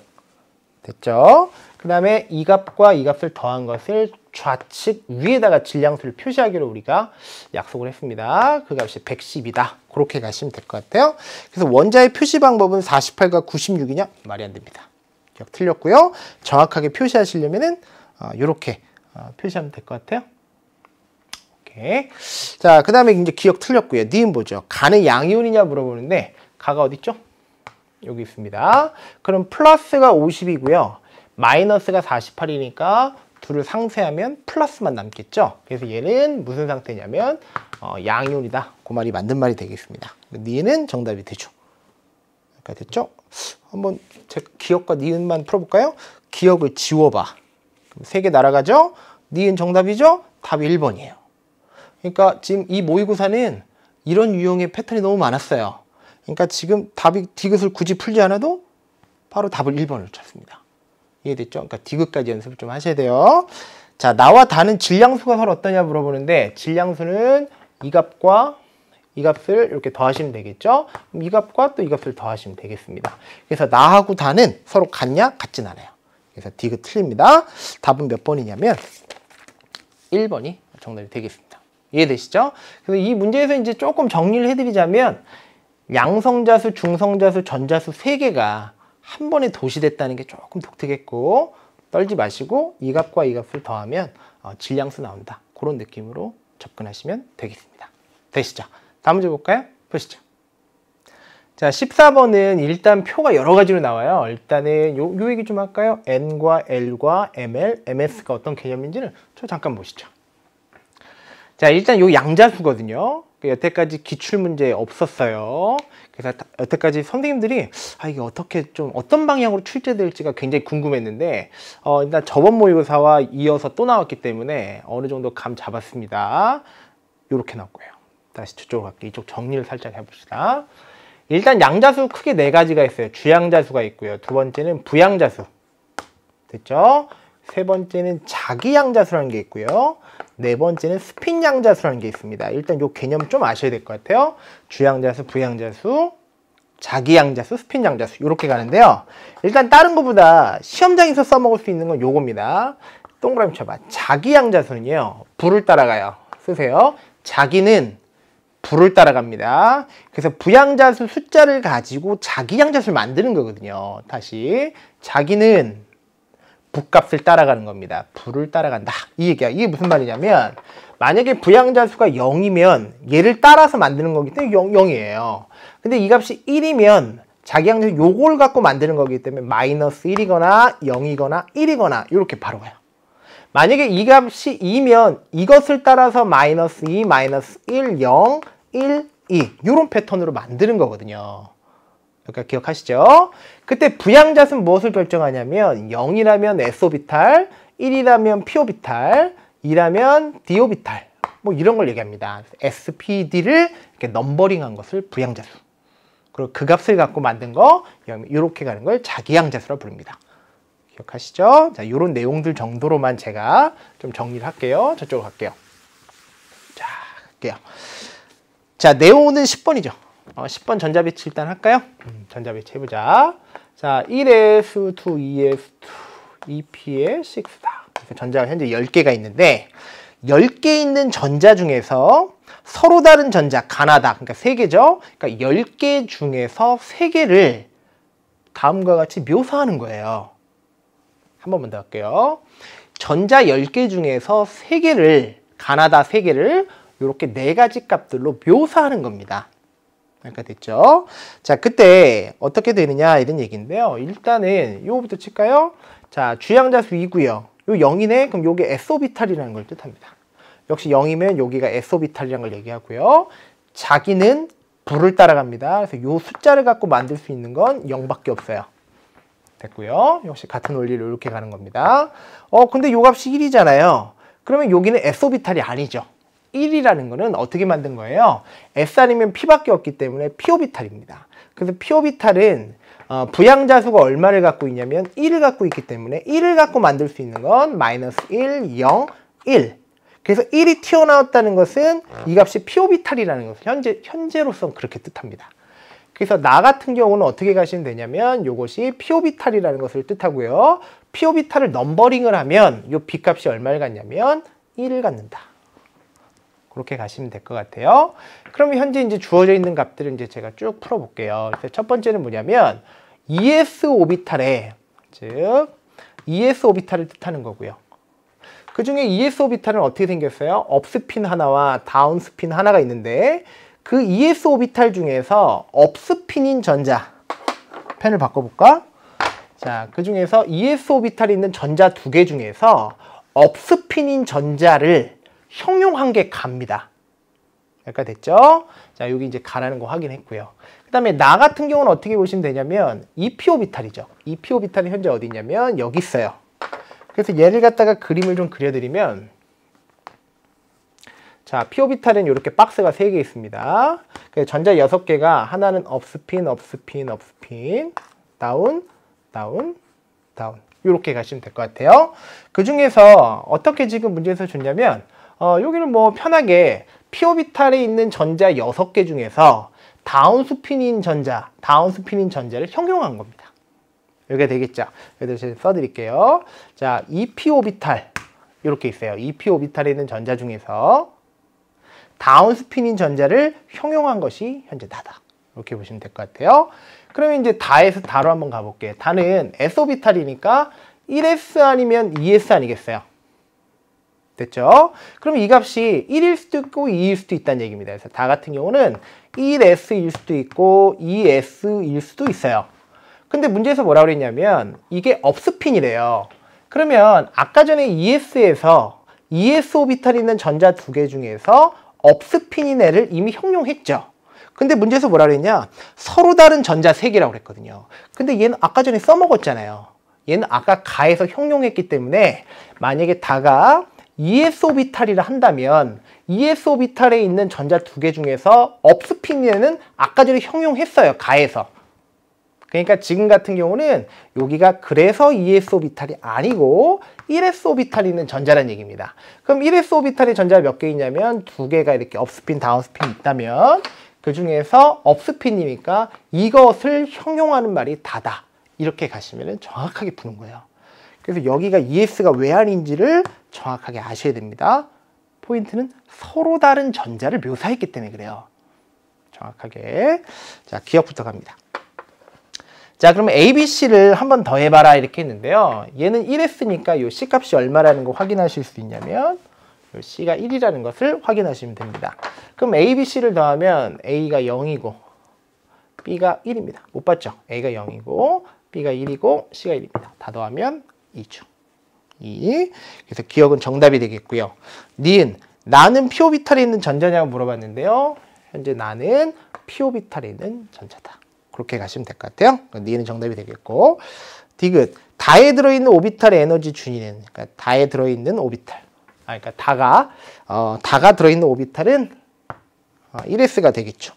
됐죠? 그 다음에 이 값과 이 값을 더한 것을 좌측 위에다가 질량수를 표시하기로 우리가 약속을 했습니다. 그 값이 110이다. 그렇게 가시면 될 것 같아요. 그래서 원자의 표시 방법은 48과 96이냐? 말이 안 됩니다. 기억 틀렸고요. 정확하게 표시하시려면은 이렇게 표시하면 될 것 같아요. 오케이. 자, 그 다음에 이제 기억 틀렸고요. 니은 보죠. 가는 양이온이냐 물어보는데 가가 어디 있죠? 여기 있습니다. 그럼 플러스가 50이고요. 마이너스가 48이니까 둘을 상쇄하면 플러스만 남겠죠. 그래서 얘는 무슨 상태냐면 양이온이다. 그 말이 맞는 말이 되겠습니다. 니은은 정답이 되죠. 그러니까 됐죠? 한번 제 기억과 니은만 풀어볼까요? 기억을 지워봐. 그럼 3개 날아가죠? 니은 정답이죠? 답이 1번이에요. 그러니까 지금 이 모의고사는 이런 유형의 패턴이 너무 많았어요. 그러니까 지금 답이 디귿을 굳이 풀지 않아도 바로 답을 1번을 찾습니다. 이해됐죠? 그러니까 디귿까지 연습을 좀 하셔야 돼요. 자, 나와 다는 질량수가 서로 어떠냐 물어보는데 질량수는 이 값과 이 값을 이렇게 더하시면 되겠죠? 이 값과 또 이 값을 더하시면 되겠습니다. 그래서 나하고 다는 서로 같냐? 같진 않아요. 그래서 디귿 틀립니다. 답은 몇 번이냐면 1번이 정답이 되겠습니다. 이해되시죠? 그래서 이 문제에서 이제 조금 정리를 해드리자면 양성자수, 중성자수, 전자수 3개가 한 번에 도시됐다는 게 조금 독특했고 떨지 마시고 이 값과 이 값을 더하면 질량수 나온다. 그런 느낌으로 접근하시면 되겠습니다. 되시죠? 다음 문제 볼까요? 보시죠. 자, 14번은 일단 표가 여러 가지로 나와요. 일단은 요 얘기 좀 할까요? N과 L과 ML, MS가 어떤 개념인지는 저 잠깐 보시죠. 자, 일단 요 양자수거든요. 여태까지 기출문제 없었어요. 그래서 여태까지 선생님들이 이게 어떻게 좀 어떤 방향으로 출제될지가 굉장히 궁금했는데 일단 저번 모의고사와 이어서 또 나왔기 때문에 어느 정도 감 잡았습니다. 요렇게 나올 거예요. 다시 저쪽으로 갈게요. 이쪽 정리를 살짝 해봅시다. 일단 양자수 크게 4가지가 있어요. 주양자수가 있고요. 두 번째는 부양자수. 됐죠? 세 번째는 자기양자수라는 게 있고요. 네 번째는 스핀양자수라는 게 있습니다. 일단 이 개념 좀 아셔야 될 것 같아요. 주양자수, 부양자수, 자기양자수, 스핀양자수 이렇게 가는데요. 일단 다른 것보다 시험장에서 써먹을 수 있는 건 요겁니다. 동그라미 쳐봐. 자기양자수는요. 불을 따라가요. 쓰세요. 자기는 불을 따라갑니다. 그래서 부양자수 숫자를 가지고 자기양자수를 만드는 거거든요. 다시 자기는 부값을 따라가는 겁니다. 불을 따라간다. 이 얘기야. 이게 무슨 말이냐면 만약에 부양자수가 0이면 얘를 따라서 만드는 거기 때문에 0이에요. 근데 이 값이 1이면 자기양자수 요걸 갖고 만드는 거기 때문에 마이너스 1이거나 0이거나 1이거나 이렇게 바로 가요. 만약에 이 값이 2면 이것을 따라서 마이너스 2, 마이너스 1, 0, 1, 2 이런 패턴으로 만드는 거거든요. 그러니까 기억하시죠? 그때 부양자수는 무엇을 결정하냐면 0이라면 S오비탈, 1이라면 P오비탈, 2라면 D오비탈 뭐 이런 걸 얘기합니다. SPD를 이렇게 넘버링한 것을 부양자수. 그리고 그 값을 갖고 만든 거 이렇게 가는 걸 자기양자수라고 부릅니다. 기억하시죠? 자, 요런 내용들 정도로만 제가 좀 정리를 할게요. 저쪽으로 갈게요. 자, 갈게요. 자, 네온은 10번이죠. 10번 전자배치 일단 할까요? 전자배치 해보자. 자, 1s2, 2s2, 2p의 6다. 전자가 현재 10개가 있는데 10개 있는 전자 중에서 서로 다른 전자, 가나다, 그러니까 3개죠. 그러니까 10개 중에서 3개를 다음과 같이 묘사하는 거예요. 한 번만 더 할게요. 전자 10개 중에서 3개를, 가나다 3개를 이렇게 4가지 값들로 묘사하는 겁니다. 그러니까 됐죠? 자, 그때 어떻게 되느냐 이런 얘기인데요. 일단은 요거부터 칠까요? 자, 주양자수 2고요. 요 0이네? 그럼 요게 S오비탈이라는 걸 뜻합니다. 역시 0이면 여기가 S오비탈이라는 걸 얘기하고요. 자기는 불을 따라갑니다. 그래서 요 숫자를 갖고 만들 수 있는 건 0밖에 없어요. 됐고요. 역시 같은 원리로 이렇게 가는 겁니다. 근데 요 값이 1이잖아요. 그러면 여기는 S오비탈이 아니죠. 1이라는 거는 어떻게 만든 거예요? S 아니면 P밖에 없기 때문에 P오비탈입니다. 그래서 P오비탈은 부양자수가 얼마를 갖고 있냐면 1을 갖고 있기 때문에 1을 갖고 만들 수 있는 건 마이너스 1, 0, 1. 그래서 1이 튀어나왔다는 것은 이 값이 P오비탈이라는 것을 현재로서는 그렇게 뜻합니다. 그래서 나 같은 경우는 어떻게 가시면 되냐면 이것이 P오비탈이라는 것을 뜻하고요. P오비탈을 넘버링을 하면 이 B값이 얼마를 갖냐면 1을 갖는다. 그렇게 가시면 될 것 같아요. 그러면 현재 이제 주어져 있는 값들을 이제 제가 쭉 풀어볼게요. 그래서 첫 번째는 뭐냐면 ES 오비탈에, 즉 ES 오비탈을 뜻하는 거고요. 그 중에 ES 오비탈은 어떻게 생겼어요? 업스핀 하나와 다운스핀 하나가 있는데 그 ES 오비탈 중에서 업스핀인 전자, 펜을 바꿔볼까? 자, 그 중에서 ES 오비탈이 있는 전자 2개 중에서 업스핀인 전자를 형용한 게 가입니다. 여기까지 됐죠? 자, 여기 이제 가라는 거 확인했고요. 그 다음에 나 같은 경우는 어떻게 보시면 되냐면 2p 오비탈이죠. 2p 오비탈은 현재 어디 있냐면 여기 있어요. 그래서 얘를 갖다가 그림을 좀 그려드리면, 자, p 오비탈은 이렇게 박스가 3개 있습니다. 전자 6개가 하나는 업스핀, 업스핀, 업스핀, 다운, 다운, 다운. 이렇게 가시면 될 것 같아요. 그 중에서 어떻게 지금 문제에서 줬냐면 여기는 뭐 편하게 p 오비탈에 있는 전자 6개 중에서 다운스핀인 전자를 형용한 겁니다. 여기가 되겠죠. 그래서 제가 써드릴게요. 자, 2p 오비탈 이렇게 있어요. 2p 오비탈에 있는 전자 중에서 다운스핀인 전자를 형용한 것이 현재 다다. 이렇게 보시면 될 것 같아요. 그러면 이제 다에서 다로 한번 가볼게요. 다는 s 오비탈이니까 1s 아니면 2s 아니겠어요? 됐죠? 그럼 이 값이 1일 수도 있고 2일 수도 있다는 얘기입니다. 그래서 다 같은 경우는 1s일 수도 있고 2s일 수도 있어요. 근데 문제에서 뭐라고 그랬냐면 이게 업스핀이래요. 그러면 아까 전에 ES에서 ES 오비탈이 있는 전자 2개 중에서 업스핀인 애를 이미 형용했죠. 근데 문제에서 뭐라 그랬냐? 서로 다른 전자 3개라고 그랬거든요. 근데 얘는 아까 전에 써먹었잖아요. 얘는 아까 가에서 형용했기 때문에 만약에 다가 ES 오비탈이라 한다면 ES 오비탈에 있는 전자 2개 중에서 업스핀에는 아까 전에 형용했어요. 가에서. 그러니까 지금 같은 경우는 여기가 그래서 ES 오비탈이 아니고 1s 오비탈이 있는 전자라는 얘기입니다. 그럼 1s 오비탈의 전자가 몇 개 있냐면 2개가 이렇게 업스핀, 다운스핀 있다면 그 중에서 업스핀이니까 이것을 형용하는 말이 다다. 이렇게 가시면 정확하게 푸는 거예요. 그래서 여기가 ES가 왜 아닌지를 정확하게 아셔야 됩니다. 포인트는 서로 다른 전자를 묘사했기 때문에 그래요. 정확하게. 자, 기억부터 갑니다. 자, 그러면 ABC를 한 번 더 해봐라 이렇게 했는데요. 얘는 1S니까 이 C값이 얼마라는 거 확인하실 수 있냐면 이 C가 1이라는 것을 확인하시면 됩니다. 그럼 ABC를 더하면 A가 0이고 B가 1입니다. 못 봤죠? A가 0이고 B가 1이고 C가 1입니다. 다 더하면 2죠. 2. 그래서 기억은 정답이 되겠고요. 니은 나는 P오비탈에 있는 전자냐고 물어봤는데요. 현재 나는 P오비탈에 있는 전자다. 그렇게 가시면 될 것 같아요. 니은 정답이 되겠고, 디귿 다에 들어있는 오비탈의 에너지 준위는, 그러니까 다에 들어있는 오비탈, 그러니까 다가 들어있는 오비탈은 1s가 되겠죠.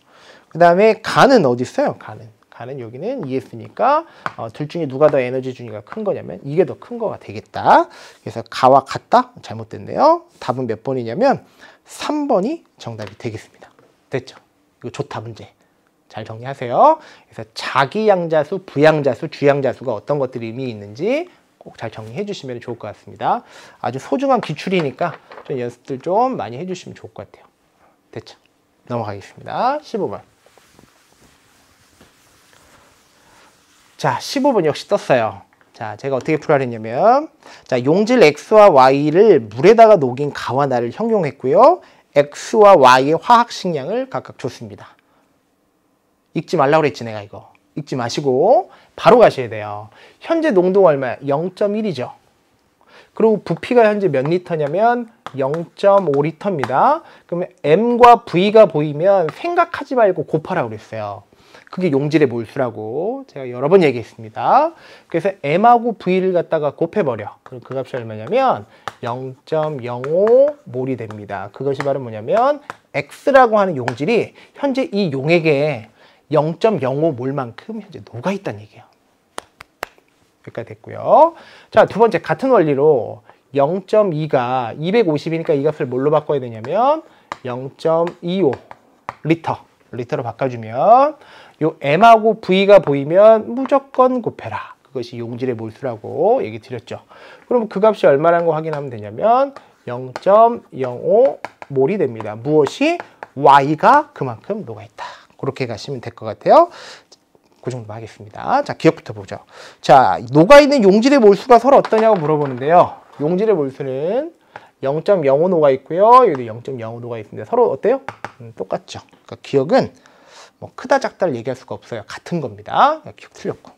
그 다음에 간은 어디 있어요? 간은 가는 여기는 ES니까 둘 중에 누가 더 에너지 준위가 큰 거냐면 이게 더 큰 거가 되겠다. 그래서 가와 같다? 잘못됐네요. 답은 몇 번이냐면 3번이 정답이 되겠습니다. 됐죠? 이거 좋다 문제. 잘 정리하세요. 그래서 자기양자수, 부양자수, 주양자수가 어떤 것들이 의미 있는지 꼭 잘 정리해 주시면 좋을 것 같습니다. 아주 소중한 기출이니까 좀 연습들 좀 많이 해주시면 좋을 것 같아요. 됐죠? 넘어가겠습니다. 15번. 자, 15번 역시 떴어요. 자, 제가 어떻게 풀어야 했냐면, 자, 용질 X와 Y를 물에다가 녹인 가와 나를 형용했고요. X와 Y의 화학 식량을 각각 줬습니다. 읽지 말라고 그랬지, 내가 이거. 읽지 마시고 바로 가셔야 돼요. 현재 농도가 얼마야? 0.1이죠. 그리고 부피가 현재 몇 리터냐면 0.5리터입니다. 그러면 M과 V가 보이면 생각하지 말고 곱하라고 그랬어요. 그게 용질의 몰수라고 제가 여러 번 얘기했습니다. 그래서 M하고 V를 갖다가 곱해버려. 그럼 그 값이 얼마냐면 0.05몰이 됩니다. 그것이 바로 뭐냐면 X라고 하는 용질이 현재 이 용액에 0.05몰만큼 현재 녹아있다는 얘기예요. 여기까지 됐고요. 자, 두 번째 같은 원리로 0.2가 250이니까 이 값을 뭘로 바꿔야 되냐면 0.25 리터로 바꿔주면 요 M하고 V가 보이면 무조건 곱해라. 그것이 용질의 몰수라고 얘기 드렸죠. 그럼 그 값이 얼마라는 거 확인하면 되냐면 0.05몰이 됩니다. 무엇이? Y가 그만큼 녹아있다. 그렇게 가시면 될 것 같아요. 그 정도 하겠습니다. 자, 기억부터 보죠. 자, 녹아있는 용질의 몰수가 서로 어떠냐고 물어보는데요. 용질의 몰수는 0.05 녹아있고요. 여기도 0.05 녹아있습니다. 서로 어때요? 똑같죠. 그러니까 기억은 뭐 크다 작다를 얘기할 수가 없어요. 같은 겁니다. 기억 틀렸고.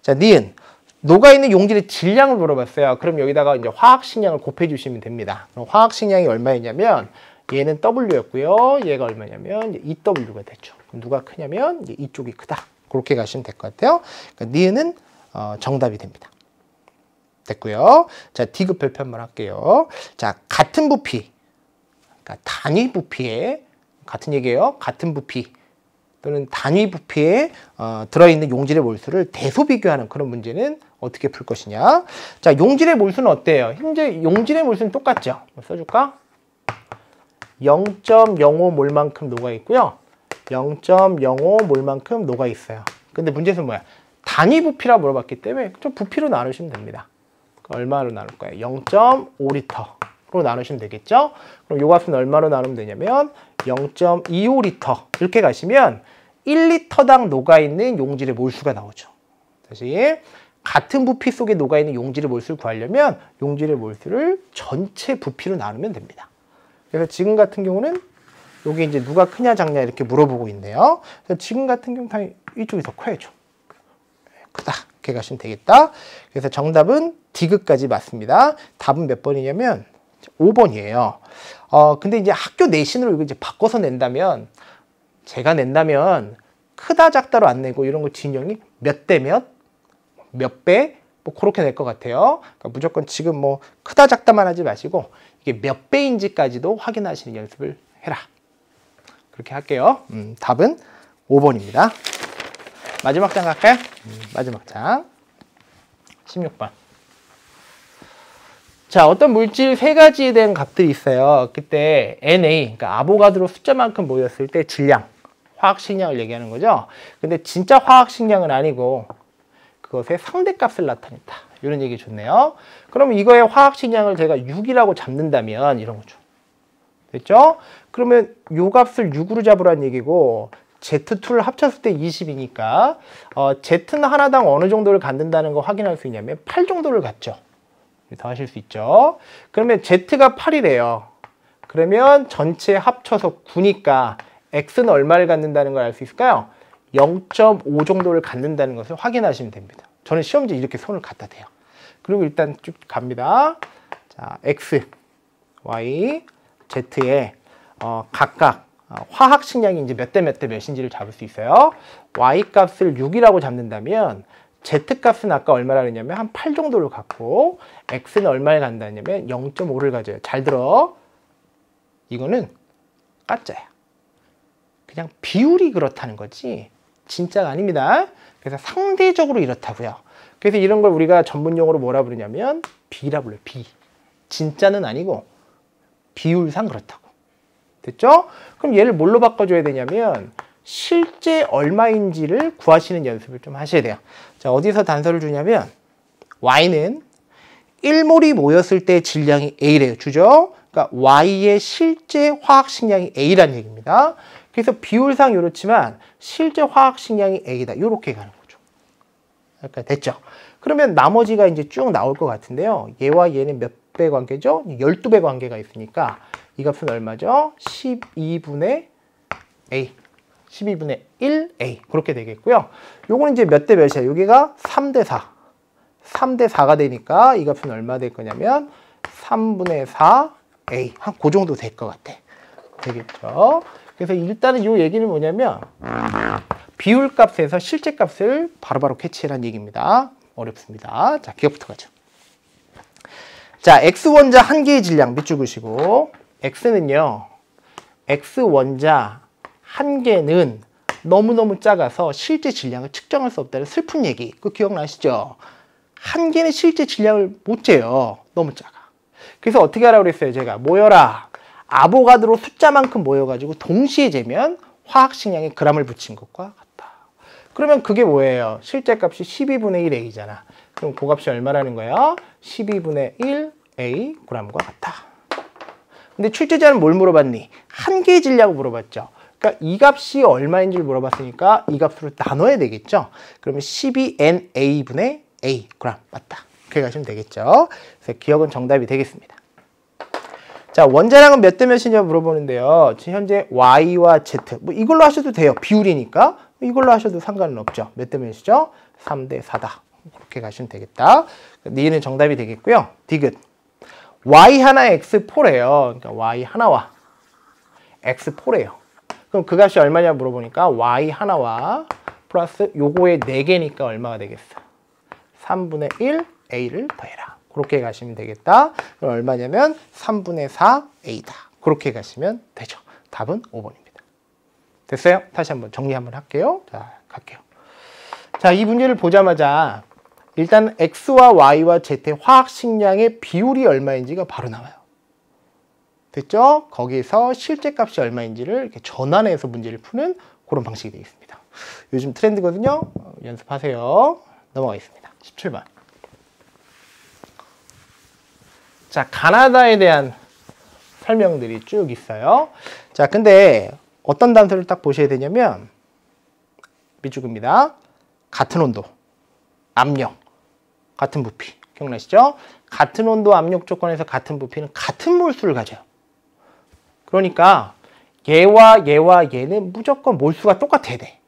자, 니은. 녹아있는 용질의 질량을 물어봤어요. 그럼 여기다가 이제 화학식량을 곱해주시면 됩니다. 그럼 화학식량이 얼마였냐면 얘는 W였고요. 얘가 얼마냐면 2W가 됐죠. 누가 크냐면 이제 이쪽이 크다. 그렇게 가시면 될 것 같아요. 그러니까 니은은 정답이 됩니다. 됐고요. 자, D급 별표 한번 할게요. 자, 같은 부피, 그러니까 단위 부피에 같은 얘기예요. 같은 부피 또는 단위 부피에 들어있는 용질의 몰수를 대소 비교하는 그런 문제는 어떻게 풀 것이냐. 자, 용질의 몰수는 어때요? 현재 용질의 몰수는 똑같죠. 써줄까? 0.05몰만큼 녹아있고요. 0.05몰만큼 녹아있어요. 근데 문제는 뭐야? 단위 부피라 물어봤기 때문에 좀 부피로 나누시면 됩니다. 얼마로 나눌 거예요? 0.5리터로 나누시면 되겠죠? 그럼 요 값은 얼마로 나누면 되냐면 0.25리터 이렇게 가시면 1리터당 녹아있는 용질의 몰수가 나오죠. 다시 같은 부피 속에 녹아있는 용질의 몰수를 구하려면 용질의 몰수를 전체 부피로 나누면 됩니다. 그래서 지금 같은 경우는 여기 이제 누가 크냐 작냐 이렇게 물어보고 있네요. 그래서 지금 같은 경우는 당연히 이쪽이 더 커야죠. 크다. 이렇게 가시면 되겠다. 그래서 정답은 D급까지 맞습니다. 답은 몇 번이냐면 5번이에요. 근데 이제 학교 내신으로 이거 이제 바꿔서 낸다면 제가 낸다면 크다 작다로 안 내고 이런 거 진영이 몇 대 몇 배 뭐 그렇게 낼 것 같아요. 그러니까 무조건 지금 뭐 크다 작다만 하지 마시고 이게 몇 배인지까지도 확인하시는 연습을 해라. 그렇게 할게요. 답은 5번입니다. 마지막 장 갈까요? 마지막 장 16번. 자, 어떤 물질 세 가지에 대한 값들이 있어요. 그때 Na, 그러니까 아보가드로 숫자만큼 모였을 때 질량, 화학식량을 얘기하는 거죠. 근데 진짜 화학식량은 아니고 그것의 상대값을 나타냈다. 이런 얘기 좋네요. 그러면 이거의 화학식량을 제가 6이라고 잡는다면 이런 거죠. 됐죠? 그러면 요 값을 6으로 잡으라는 얘기고 Z2를 합쳤을 때 20이니까 Z는 하나당 어느 정도를 갖는다는 거 확인할 수 있냐면 8 정도를 갖죠. 더 하실 수 있죠. 그러면 Z가 8이래요. 그러면 전체 합쳐서 9니까 X는 얼마를 갖는다는 걸 알 수 있을까요? 0.5 정도를 갖는다는 것을 확인하시면 됩니다. 저는 시험지 이렇게 손을 갖다 대요. 그리고 일단 쭉 갑니다. 자, X, Y, Z에 각각 화학식량이 이제 몇 대 몇인지를 잡을 수 있어요. Y 값을 6이라고 잡는다면 Z 값은 아까 얼마라 그랬냐면 한 8 정도를 갖고 X는 얼마를 간다냐면 0.5를 가져요. 잘 들어. 이거는 가짜야. 그냥 비율이 그렇다는 거지 진짜가 아닙니다. 그래서 상대적으로 이렇다고요. 그래서 이런 걸 우리가 전문용어로 뭐라 부르냐면 비라 불러요. 비. 진짜는 아니고 비율상 그렇다고. 됐죠? 그럼 얘를 뭘로 바꿔줘야 되냐면 실제 얼마인지를 구하시는 연습을 좀 하셔야 돼요. 자, 어디서 단서를 주냐면 Y는 1몰이 모였을 때 질량이 A래요. 주죠? 그러니까 Y의 실제 화학식량이 A라는 얘기입니다. 그래서 비율상 이렇지만 실제 화학식량이 A다. 이렇게 가는 거죠. 그러니까 됐죠? 그러면 나머지가 이제 쭉 나올 것 같은데요. 얘와 얘는 몇 배 관계죠? 12배 관계가 있으니까 이 값은 얼마죠? 12분의 A. 12분의 1A. 그렇게 되겠고요. 요거는 이제 몇 대 몇이야? 여기가 3대 4. 3대 4가 되니까 이 값은 얼마 될 거냐면 3분의 4A. 한 그 정도 될 것 같아. 되겠죠? 그래서 일단은 요 얘기는 뭐냐면 비율 값에서 실제 값을 바로바로 캐치해라는 얘기입니다. 어렵습니다. 자, 기억부터 가죠. 자, X원자 한 개의 질량 밑줄 그시고 X는요. X원자 한 개는 너무너무 작아서 실제 질량을 측정할 수 없다는 슬픈 얘기. 그거 기억나시죠? 한 개는 실제 질량을 못 재요. 너무 작아. 그래서 어떻게 하라고 그랬어요? 제가 모여라. 아보가드로 숫자만큼 모여가지고 동시에 재면 화학식량에 그람을 붙인 것과 같다. 그러면 그게 뭐예요? 실제 값이 12분의 1A잖아. 그럼 그 값이 얼마라는 거야? 12분의 1A g과 같다. 근데 출제자는 뭘 물어봤니? 한 개의 질량을 물어봤죠. 그러니까 이 값이 얼마인지를 물어봤으니까 이 값으로 나눠야 되겠죠. 그러면 12NA분의 A g 맞다. 그렇게 가시면 되겠죠. 그래서 기억은 정답이 되겠습니다. 자, 원자량은 몇 대 몇이냐 물어보는데요. 지금 현재 Y와 Z. 뭐 이걸로 하셔도 돼요. 비율이니까. 이걸로 하셔도 상관은 없죠. 몇 대 몇이죠? 3대 4다. 그렇게 가시면 되겠다. 니는 정답이 되겠고요. 디귿. Y 하나에 X4래요. 그러니까 Y 하나와 X4래요. 그럼 그 값이 얼마냐 물어보니까 Y 하나와 플러스 요거의 4개니까 얼마가 되겠어? 3분의 1 A를 더해라. 그렇게 가시면 되겠다. 그럼 얼마냐면 3분의 4 A다. 그렇게 가시면 되죠. 답은 5번입니다. 됐어요? 다시 한번 정리 한번 할게요. 자, 갈게요. 자, 이 문제를 보자마자 일단 X와 Y와 Z의 화학식량의 비율이 얼마인지가 바로 나와요. 됐죠? 거기에서 실제 값이 얼마인지를 이렇게 전환해서 문제를 푸는 그런 방식이 되겠습니다. 요즘 트렌드거든요. 연습하세요. 넘어가겠습니다. 17번. 자, 가나다에 대한 설명들이 쭉 있어요. 자, 근데 어떤 단서를 딱 보셔야 되냐면 밑줄입니다. 같은 온도, 압력, 같은 부피. 기억나시죠? 같은 온도, 압력 조건에서 같은 부피는 같은 몰수를 가져요. 그러니까 얘와 얘는 무조건 몰수가 똑같아야 돼.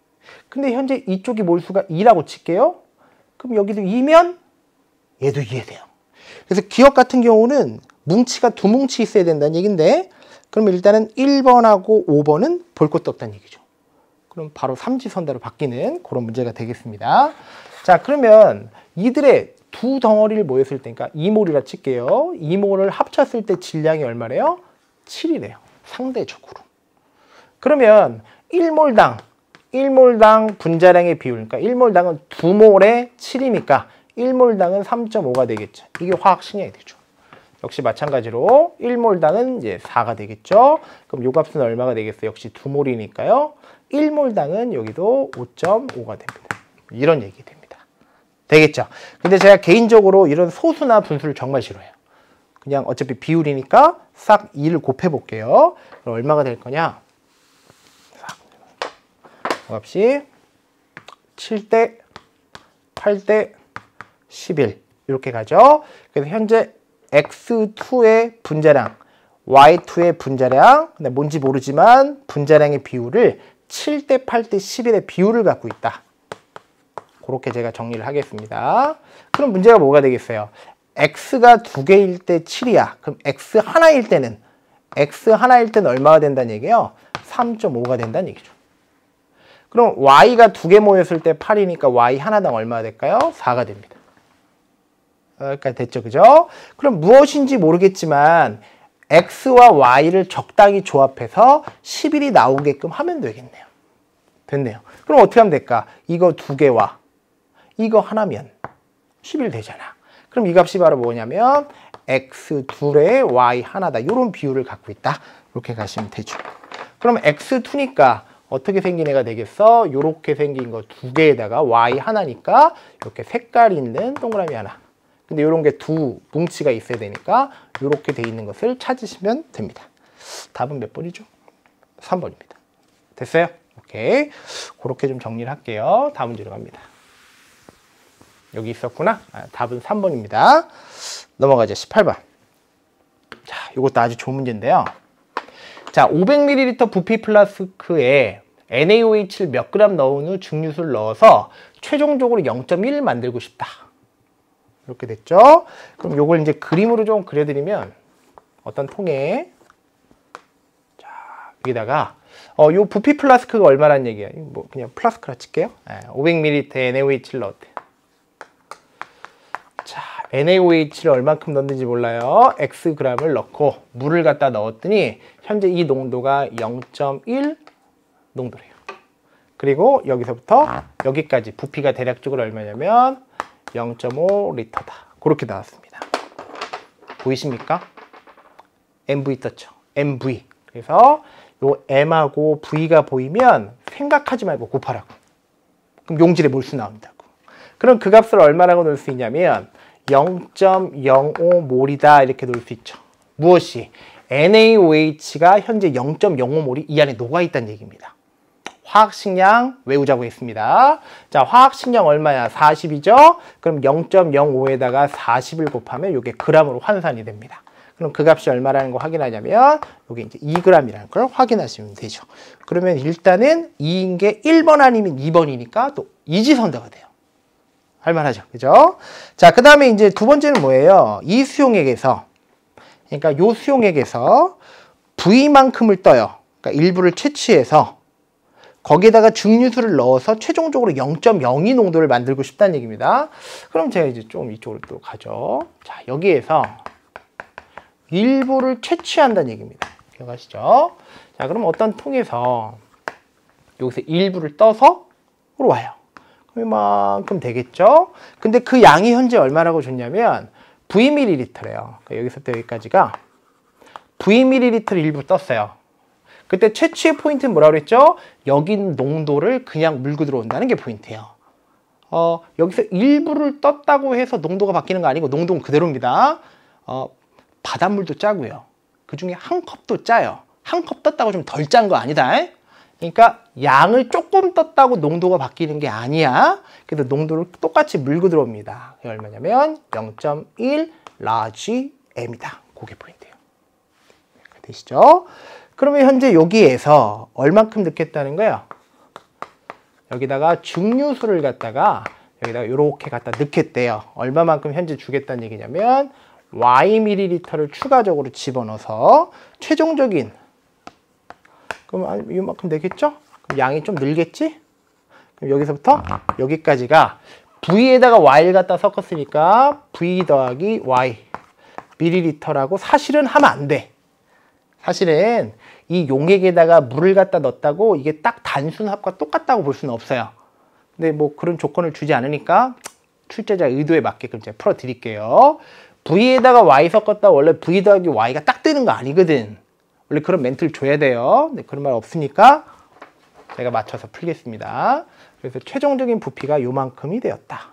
근데 현재 이쪽이 몰수가 2라고 칠게요. 그럼 여기도 2면 얘도 2에 돼요. 그래서 기억 같은 경우는 뭉치가 두 뭉치 있어야 된다는 얘기인데 그러면 일단은 1번하고 5번은 볼 것도 없다는 얘기죠. 그럼 바로 삼지선다로 바뀌는 그런 문제가 되겠습니다. 자, 그러면 이들의 두 덩어리를 모였을 때니까 2몰이라 칠게요. 2몰을 합쳤을 때 질량이 얼마래요? 7이래요. 상대적으로. 그러면 1몰당 분자량의 비율, 그러니까 1몰당은 2몰에 7이니까 1몰당은 3.5가 되겠죠. 이게 화학식량이 되죠. 역시 마찬가지로 1몰당은 이제 4가 되겠죠. 그럼 요 값은 얼마가 되겠어요? 역시 2몰이니까요. 1몰당은 여기도 5.5가 됩니다. 이런 얘기 됩니다. 되겠죠? 근데 제가 개인적으로 이런 소수나 분수를 정말 싫어해요. 그냥 어차피 비율이니까 싹 2를 곱해 볼게요. 그럼 얼마가 될 거냐? 그 값이 7대 8대 11 이렇게 가죠. 그래서 현재 X2의 분자량, Y2의 분자량, 근데 뭔지 모르지만 분자량의 비율을 7대 8대 11의 비율을 갖고 있다. 그렇게 제가 정리를 하겠습니다. 그럼 문제가 뭐가 되겠어요? X가 2개일 때 7이야. 그럼 X 하나일 때는 얼마가 된다는 얘기예요? 3.5가 된다는 얘기죠. 그럼 Y가 2개 모였을 때 8이니까 Y 하나당 얼마가 될까요? 4가 됩니다. 여기까지 됐죠, 그죠? 그럼 무엇인지 모르겠지만 X와 Y를 적당히 조합해서 11이 나오게끔 하면 되겠네요. 됐네요. 그럼 어떻게 하면 될까? 이거 두 개와 이거 하나면 11 되잖아. 그럼 이 값이 바로 뭐냐면 x 둘에 y 하나다. 이런 비율을 갖고 있다. 이렇게 가시면 되죠. 그럼 x2니까 어떻게 생긴 애가 되겠어? 이렇게 생긴 거 두 개에다가 y 하나니까 이렇게 색깔 있는 동그라미 하나. 근데 이런 게 두 뭉치가 있어야 되니까 이렇게 돼 있는 것을 찾으시면 됩니다. 답은 몇 번이죠? 3번입니다. 됐어요? 오케이. 그렇게 좀 정리를 할게요. 다음 문제로 갑니다. 여기 있었구나. 답은 3번입니다. 넘어가죠. 18번. 자, 이것도 아주 좋은 문제인데요. 자, 500ml 부피 플라스크에 NaOH를 몇 그램 넣은 후 증류수를 넣어서 최종적으로 0.1 만들고 싶다. 이렇게 됐죠? 그럼 이걸 이제 그림으로 좀 그려드리면 어떤 통에 자, 여기다가 요 부피 플라스크가 얼마란 얘기야? 뭐 그냥 플라스크라 칠게요. 500ml NaOH를 넣었대. 자, NaOH를 얼만큼 넣는지 몰라요. Xg을 넣고 물을 갖다 넣었더니 현재 이 농도가 0.1 농도래요. 그리고 여기서부터 여기까지 부피가 대략적으로 얼마냐면 0.5리터다. 그렇게 나왔습니다. 보이십니까? MV 떴죠. MV. 그래서 요 M하고 V가 보이면 생각하지 말고 곱하라고. 그럼 용질의 몰수 나온다고. 그럼 그 값을 얼마라고 넣을 수 있냐면 0.05몰이다 이렇게 놓을 수 있죠. 무엇이? NaOH가 현재 0.05몰이 이 안에 녹아있다는 얘기입니다. 화학식량 외우자고 했습니다. 자, 화학식량 얼마야? 40이죠? 그럼 0.05에다가 40을 곱하면 이게 g으로 환산이 됩니다. 그럼 그 값이 얼마라는 거 확인하냐면 이게 이제 2g이라는 걸 확인하시면 되죠. 그러면 일단은 2인 게 1번 아니면 2번이니까 또 이지선다가 돼요. 할만하죠. 그죠? 자, 그 다음에 이제 두 번째는 뭐예요? 이 수용액에서, 그러니까 요 수용액에서 V만큼을 떠요. 그러니까 일부를 채취해서 거기에다가 증류수를 넣어서 최종적으로 0.02 농도를 만들고 싶다는 얘기입니다. 그럼 제가 이제 좀 이쪽으로 또 가죠. 자, 여기에서 일부를 채취한다는 얘기입니다. 기억하시죠? 자, 그럼 어떤 통에서 여기서 일부를 떠서 와요. 이만큼 되겠죠? 근데 그 양이 현재 얼마라고 줬냐면 Vml래요. 그러니까 여기서부터 여기까지가 Vml를 일부 떴어요. 그때 채취의 포인트는 뭐라고 그랬죠? 여기 농도를 그냥 물고 들어온다는 게 포인트예요. 여기서 일부를 떴다고 해서 농도가 바뀌는 거 아니고 농도는 그대로입니다. 바닷물도 짜고요. 그 중에 한 컵도 짜요. 한 컵 떴다고 좀 덜 짠 거 아니다. 그러니까 양을 조금 떴다고 농도가 바뀌는 게 아니야. 그래서 농도를 똑같이 물고 들어옵니다. 이게 얼마냐면 0.1 large m이다. 그게 포인트예요. 되시죠? 그러면 현재 여기에서 얼만큼 넣겠다는 거예요? 여기다가 증류수를 갖다가 여기다가 이렇게 갖다 넣겠대요. 얼마만큼 현재 주겠다는 얘기냐면 Yml를 추가적으로 집어넣어서 최종적인 그럼 이만큼 되겠죠? 그럼 양이 좀 늘겠지? 그럼 여기서부터 여기까지가 V에다가 Y를 갖다 섞었으니까 V 더하기 Y ml라고 사실은 하면 안 돼. 사실은 이 용액에다가 물을 갖다 넣었다고 이게 딱 단순합과 똑같다고 볼 수는 없어요. 근데 뭐 그런 조건을 주지 않으니까 출제자 의도에 맞게끔 제가 풀어드릴게요. V에다가 Y 섞었다 원래 V 더하기 Y가 딱 되는 거 아니거든. 원래 그런 멘트를 줘야 돼요. 근데 그런 말 없으니까 제가 맞춰서 풀겠습니다. 그래서 최종적인 부피가 요만큼이 되었다.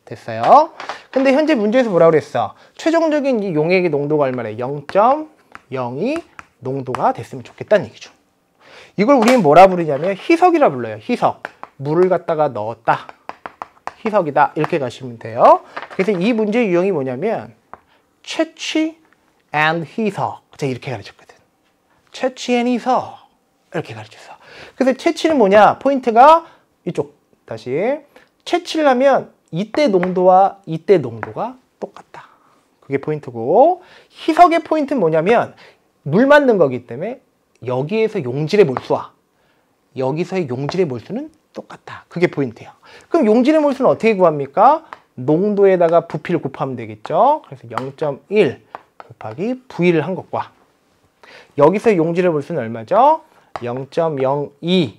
됐어요? 근데 현재 문제에서 뭐라고 그랬어? 최종적인 이 용액의 농도가 얼마래? 0.02 농도가 됐으면 좋겠다는 얘기죠. 이걸 우리는 뭐라 부르냐면 희석이라 불러요. 희석. 물을 갖다가 넣었다. 희석이다. 이렇게 가시면 돼요. 그래서 이 문제의 유형이 뭐냐면 채취 and 희석. 제가 이렇게 가르쳤거든. 채취 and 희석. 이렇게 가르쳤어. 그래서 채취는 뭐냐? 포인트가 이쪽. 다시. 채취를 하면 이때 농도와 이때 농도가 똑같다. 그게 포인트고, 희석의 포인트는 뭐냐면 물 만든 거기 때문에 여기에서 용질의 몰수와 여기서의 용질의 몰수는 똑같다. 그게 포인트예요. 그럼 용질의 몰수는 어떻게 구합니까? 농도에다가 부피를 곱하면 되겠죠. 그래서 0.1 곱하기 V를 한 것과 여기서 용질의 몰수는 얼마죠? 0.02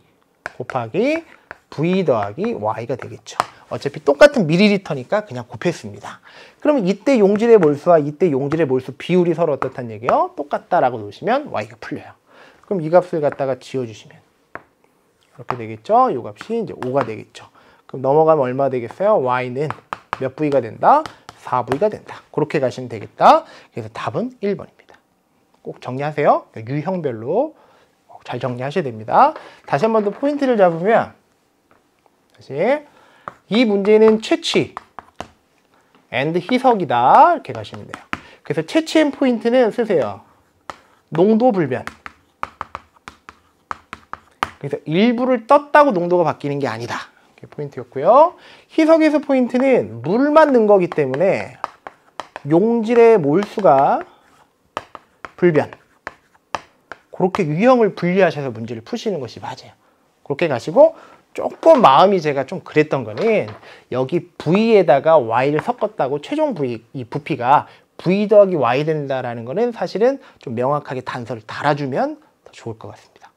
곱하기 V 더하기 Y가 되겠죠. 어차피 똑같은 밀리리터니까 그냥 곱했습니다. 그러면 이때 용질의 몰수와 이때 용질의 몰수 비율이 서로 어떻다는 얘기예요? 똑같다라고 놓으시면 Y가 풀려요. 그럼 이 값을 갖다가 지워주시면 이렇게 되겠죠? 이 값이 이제 5가 되겠죠. 그럼 넘어가면 얼마 되겠어요? Y는 몇 V가 된다? 4V가 된다. 그렇게 가시면 되겠다. 그래서 답은 1번입니다. 꼭 정리하세요. 유형별로 잘 정리하셔야 됩니다. 다시 한 번 더 포인트를 잡으면 다시 이 문제는 채취 and 희석이다. 이렇게 가시면 돼요. 그래서 채취 and 포인트는 쓰세요. 농도 불변. 그래서 일부를 떴다고 농도가 바뀌는 게 아니다. 이게 포인트였고요. 희석에서 포인트는 물만 넣은 거기 때문에 용질의 몰수가 불변. 그렇게 유형을 분리하셔서 문제를 푸시는 것이 맞아요. 그렇게 가시고 조금 마음이 제가 좀 그랬던 거는 여기 V에다가 Y를 섞었다고 최종 V, 이 부피가 V 더하기 Y 된다라는 거는 사실은 좀 명확하게 단서를 달아주면 더 좋을 것 같습니다.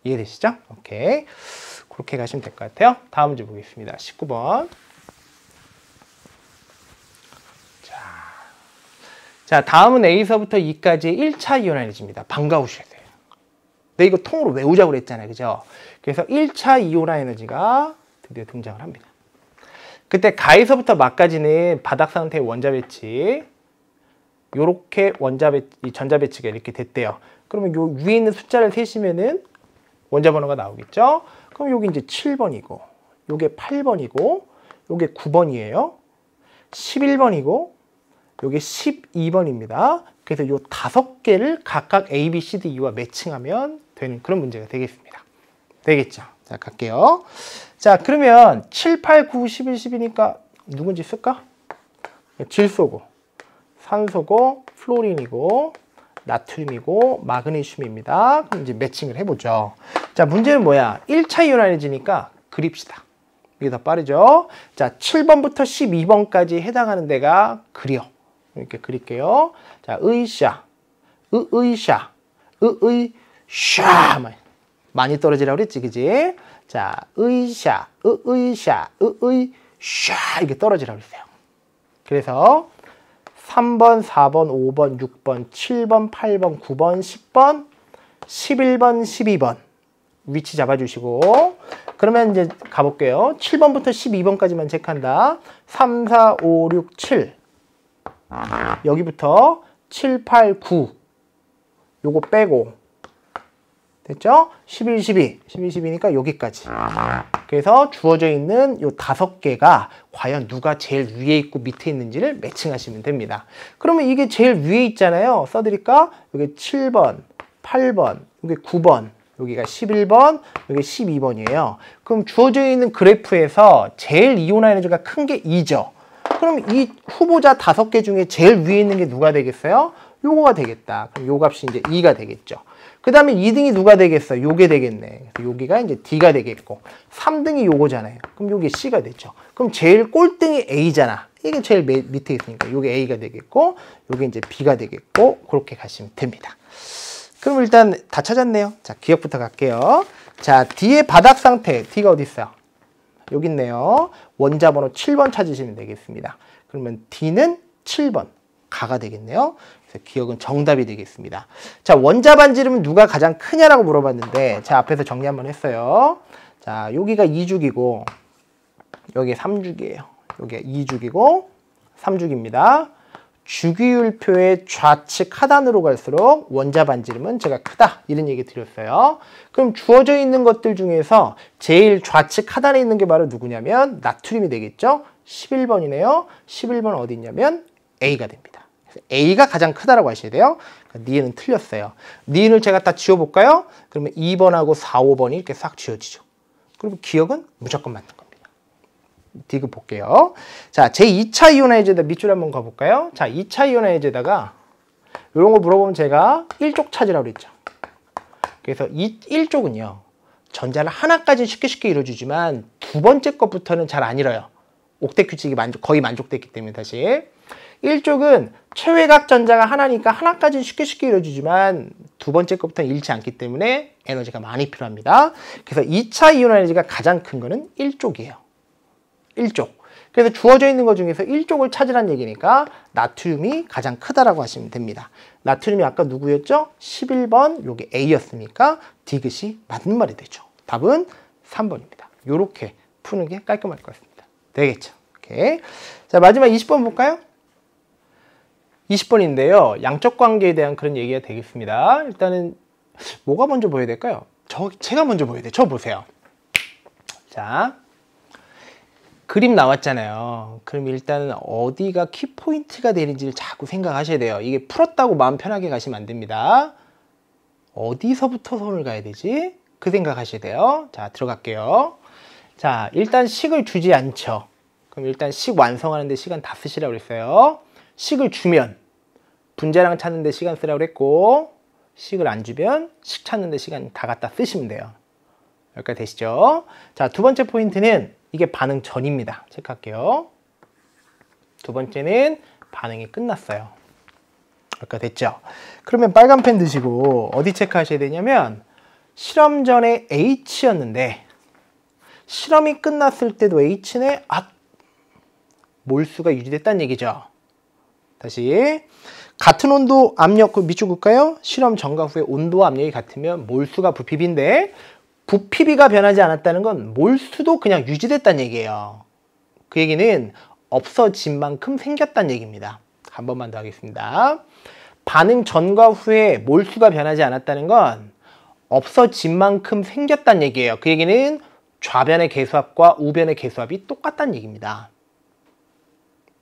이해되시죠? 오케이. 그렇게 가시면 될 것 같아요. 다음 문제 보겠습니다. 19번. 자, 다음은 A서부터 E까지의 1차 이온화에너지입니다. 반가우셔야 돼요. 근데 이거 통으로 외우자고 그랬잖아요. 그죠? 그래서 1차 이온화 에너지가 드디어 등장을 합니다. 그때 가에서부터 막까지는 바닥 상태의 원자 배치, 요렇게 전자 배치가 이렇게 됐대요. 그러면 요 위에 있는 숫자를 세시면은 원자 번호가 나오겠죠? 그럼 여기 이제 7번이고, 요게 8번이고, 요게 9번이에요. 11번이고, 요게 12번입니다. 그래서 요 5개를 각각 A, B, C, D, E와 매칭하면 되는 그런 문제가 되겠습니다. 되겠죠? 자, 갈게요. 자, 그러면 7, 8, 9, 11, 12니까 누군지 쓸까? 질소고, 산소고, 플로린이고, 나트륨이고, 마그네슘입니다. 그럼 이제 매칭을 해보죠. 자, 문제는 뭐야? 1차 이온화에너지니까 그립시다. 이게 더 빠르죠? 자, 7번부터 12번까지 해당하는 데가 그려. 이렇게 그릴게요. 자, 의샤, 의샤, 의샤. 많이 떨어지라고 그랬지, 그지? 자, 의샤, 의샤, 의샤. 이게 떨어지라고 그랬어요. 그래서 3번, 4번, 5번, 6번, 7번, 8번, 9번, 10번, 11번, 12번. 위치 잡아주시고. 그러면 이제 가볼게요. 7번부터 12번까지만 체크한다. 3, 4, 5, 6, 7. 여기부터 7, 8, 9 요거 빼고 됐죠? 11, 12 11, 12니까 여기까지. 그래서 주어져 있는 요 5개가 과연 누가 제일 위에 있고 밑에 있는지를 매칭하시면 됩니다. 그러면 이게 제일 위에 있잖아요. 써드릴까? 여기 7번, 8번, 여기 9번, 여기가 11번, 여기 12번이에요. 그럼 주어져 있는 그래프에서 제일 이온화 에너지가 큰 게 2죠. 그럼 이 후보자 5개 중에 제일 위에 있는 게 누가 되겠어요? 요거가 되겠다. 그럼 요 값이 이제 2가 되겠죠. 그 다음에 2등이 누가 되겠어요? 요게 되겠네. 그래서 여기가 이제 D가 되겠고, 3등이 요거잖아요. 그럼 요게 C가 되죠. 그럼 제일 꼴등이 A잖아. 이게 제일 밑에 있으니까 요게 A가 되겠고, 요게 이제 B가 되겠고, 그렇게 가시면 됩니다. 그럼 일단 다 찾았네요. 자, 기억부터 갈게요. 자, D의 바닥 상태, D가 어디 있어요? 여기 있네요. 원자 번호 7번 찾으시면 되겠습니다. 그러면 D는 7번, 가가 되겠네요. 그래서 기억은 정답이 되겠습니다. 자, 원자 반지름은 누가 가장 크냐라고 물어봤는데, 자, 앞에서 정리 한번 했어요. 자, 여기가 2죽이고, 여기 3죽이에요. 여기가 2죽이고, 3죽입니다. 주기율표의 좌측 하단으로 갈수록 원자 반지름은 제가 크다. 이런 얘기 드렸어요. 그럼 주어져 있는 것들 중에서 제일 좌측 하단에 있는 게 바로 누구냐면 나트륨이 되겠죠. 11번이네요. 11번 어디 있냐면 A가 됩니다. 그래서 A가 가장 크다라고 하셔야 돼요. 그러니까 니은은 틀렸어요. 니은을 제가 다 지워볼까요? 그러면 2번하고 4, 5번이 이렇게 싹 지워지죠. 그리고 기억은 무조건 맞는 겁니다. 디귿 볼게요. 자, 제2차 이온화해제다 밑줄 한번 가볼까요? 자, 2차 이온화해제다가 이런 거 물어보면 제가 1쪽 찾으라고 그랬죠. 그래서 이 1쪽은요. 전자를 하나까지 쉽게 이루어주지만 두 번째 것부터는 잘 안 이뤄요. 옥텟 규칙이 거의 만족됐기 때문에 사실 1족은 최외각 전자가 하나니까 하나까지는 쉽게 이루어지지만 두 번째 것부터는 잃지 않기 때문에 에너지가 많이 필요합니다. 그래서 2차 이온 에너지가 가장 큰 거는 1족이에요. 1족. 그래서 주어져 있는 것 중에서 1족을 찾으란 얘기니까 나트륨이 가장 크다라고 하시면 됩니다. 나트륨이 아까 누구였죠? 11번 요게 A였으니까 디귿이 맞는 말이 되죠. 답은 3번입니다. 요렇게 푸는 게 깔끔할 것 같습니다. 되겠죠? 오케이. 자, 마지막 20번 볼까요? 20번인데요. 양적 관계에 대한 그런 얘기가 되겠습니다. 일단은 뭐가 먼저 보여야 될까요? 제가 먼저 보여야 돼요. 저 보세요. 자, 그림 나왔잖아요. 그럼 일단은 어디가 키포인트가 되는지를 자꾸 생각하셔야 돼요. 이게 풀었다고 마음 편하게 가시면 안 됩니다. 어디서부터 손을 가야 되지? 그 생각하셔야 돼요. 자, 들어갈게요. 자, 일단 식을 주지 않죠. 그럼 일단 식 완성하는데 시간 다 쓰시라고 그랬어요. 식을 주면 분자량 찾는데 시간 쓰라고 그랬고, 식을 안 주면 식 찾는데 시간 다 갖다 쓰시면 돼요. 여기까지 되시죠? 자, 두 번째 포인트는 이게 반응 전입니다. 체크할게요. 두 번째는 반응이 끝났어요. 여기까지 됐죠? 그러면 빨간 펜 드시고 어디 체크하셔야 되냐면 실험 전에 H였는데 실험이 끝났을 때도 H네 몰수가 유지됐다는 얘기죠. 다시 같은 온도 압력 그 밑줄 볼까요? 실험 전과 후에 온도와 압력이 같으면 몰수가 부피비인데 부피비가 변하지 않았다는 건 몰수도 그냥 유지됐다는 얘기예요. 그 얘기는 없어진 만큼 생겼다는 얘기입니다. 한 번만 더 하겠습니다. 반응 전과 후에 몰수가 변하지 않았다는 건 없어진 만큼 생겼다는 얘기예요. 그 얘기는 좌변의 계수합과 우변의 계수합이 똑같다는 얘기입니다.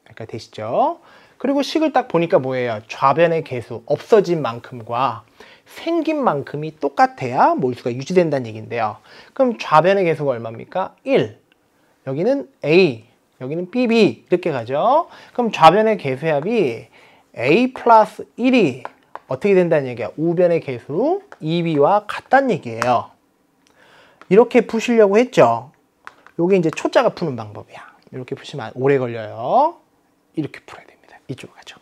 그러니까 되시죠? 그리고 식을 딱 보니까 뭐예요? 좌변의 계수, 없어진 만큼과 생긴 만큼이 똑같아야 몰수가 유지된다는 얘기인데요. 그럼 좌변의 계수가 얼마입니까? 1. 여기는 A, 여기는 BB 이렇게 가죠. 그럼 좌변의 계수합이 A 플러스 1이 어떻게 된다는 얘기야? 우변의 계수 2B와 같다는 얘기예요. 이렇게 푸시려고 했죠. 요게 이제 초짜가 푸는 방법이야. 이렇게 푸시면 오래 걸려요. 이렇게 풀어야 됩니다. 이쪽으로 가죠.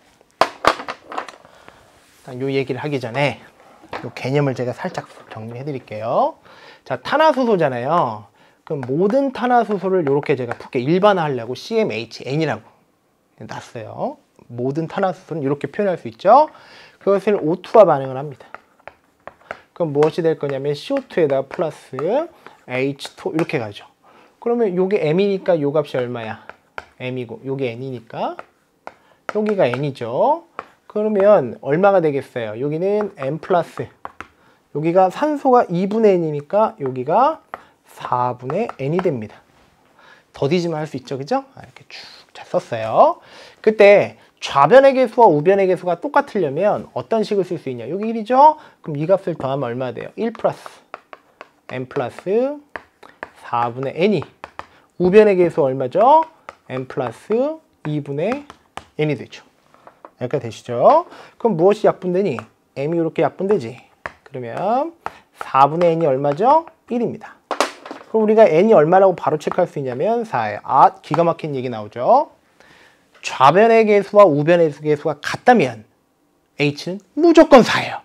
요 얘기를 하기 전에 요 개념을 제가 살짝 정리해 드릴게요. 자, 탄화수소잖아요. 그럼 모든 탄화수소를 이렇게 제가 푸게 일반화하려고 CmHn이라고 놨어요. 모든 탄화수소는 이렇게 표현할 수 있죠. 그것을 O2와 반응을 합니다. 그럼 무엇이 될 거냐면 CO2에다 플러스 H2 이렇게 가죠. 그러면 요게 M이니까 요 값이 얼마야? M이고 요게 N이니까 여기가 N이죠. 그러면 얼마가 되겠어요? 여기는 N 플러스 여기가 산소가 2분의 N이니까 여기가 4분의 N이 됩니다. 더디지만 할 수 있죠. 그죠? 이렇게 쭉 잘 썼어요. 그때 좌변의 계수와 우변의 계수가 똑같으려면 어떤 식을 쓸 수 있냐? 여기 1이죠? 그럼 이 값을 더하면 얼마 돼요? 1 플러스 N 플러스 4분의 N이 우변의 계수 얼마죠? N 플러스 2분의 N이 되죠. 여기까지 되시죠? 그럼 무엇이 약분되니? M이 이렇게 약분되지. 그러면 4분의 N이 얼마죠? 1입니다. 그럼 우리가 N이 얼마라고 바로 체크할 수 있냐면 4예요. 기가 막힌 얘기 나오죠? 좌변의 계수와 우변의 계수가 같다면 H는 무조건 4예요.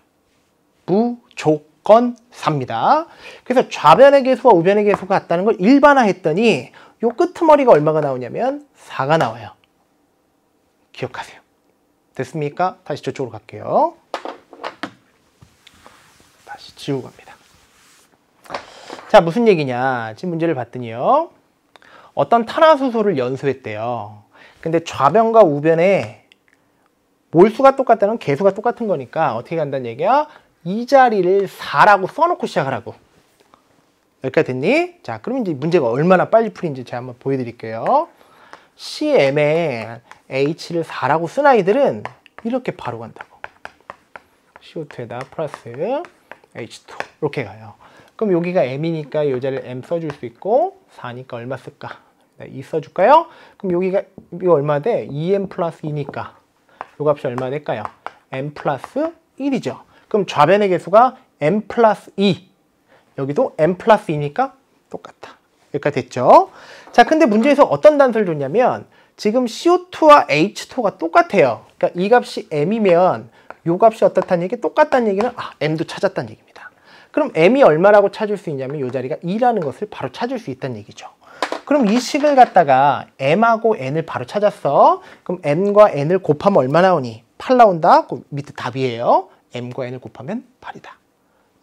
무조건 4입니다. 그래서 좌변의 계수와 우변의 계수가 같다는 걸 일반화했더니 요 끄트머리가 얼마가 나오냐면 4가 나와요. 기억하세요. 됐습니까? 다시 저쪽으로 갈게요. 다시 지우고 갑니다. 자, 무슨 얘기냐. 지금 문제를 봤더니요. 어떤 탄화수소를 연소했대요. 근데 좌변과 우변에 몰수가 똑같다는 계수가 똑같은 거니까 어떻게 간다는 얘기야? 이 자리를 4라고 써놓고 시작을 하고. 여기까지 됐니? 자, 그럼 이제 문제가 얼마나 빨리 풀린지 제가 한번 보여드릴게요. CM에 H를 4라고 쓴 아이들은 이렇게 바로 간다고. CO2에다 플러스 H2 이렇게 가요. 그럼 여기가 M이니까 이 자리를 M 써줄 수 있고 4니까 얼마 쓸까? 2 써줄까요? 그럼 여기가 이거 얼마 돼? 2M 플러스 2니까 이 값이 얼마 될까요? M 플러스 1이죠. 그럼 좌변의 계수가 M 플러스 2 여기도 M 플러스 2니까 똑같다. 여기까지 됐죠? 자, 근데 문제에서 어떤 단서를 줬냐면 지금 CO2와 H2가 똑같아요. 그러니까 이 값이 M이면 이 값이 어떻다는 얘기? 똑같다는 얘기는 M도 찾았다는 얘기입니다. 그럼 M이 얼마라고 찾을 수 있냐면 이 자리가 2라는 것을 바로 찾을 수 있다는 얘기죠. 그럼 이 식을 갖다가 M하고 N을 바로 찾았어. 그럼 M과 N을 곱하면 얼마 나오니? 8 나온다. 그 밑에 답이에요. M과 N을 곱하면 8이다.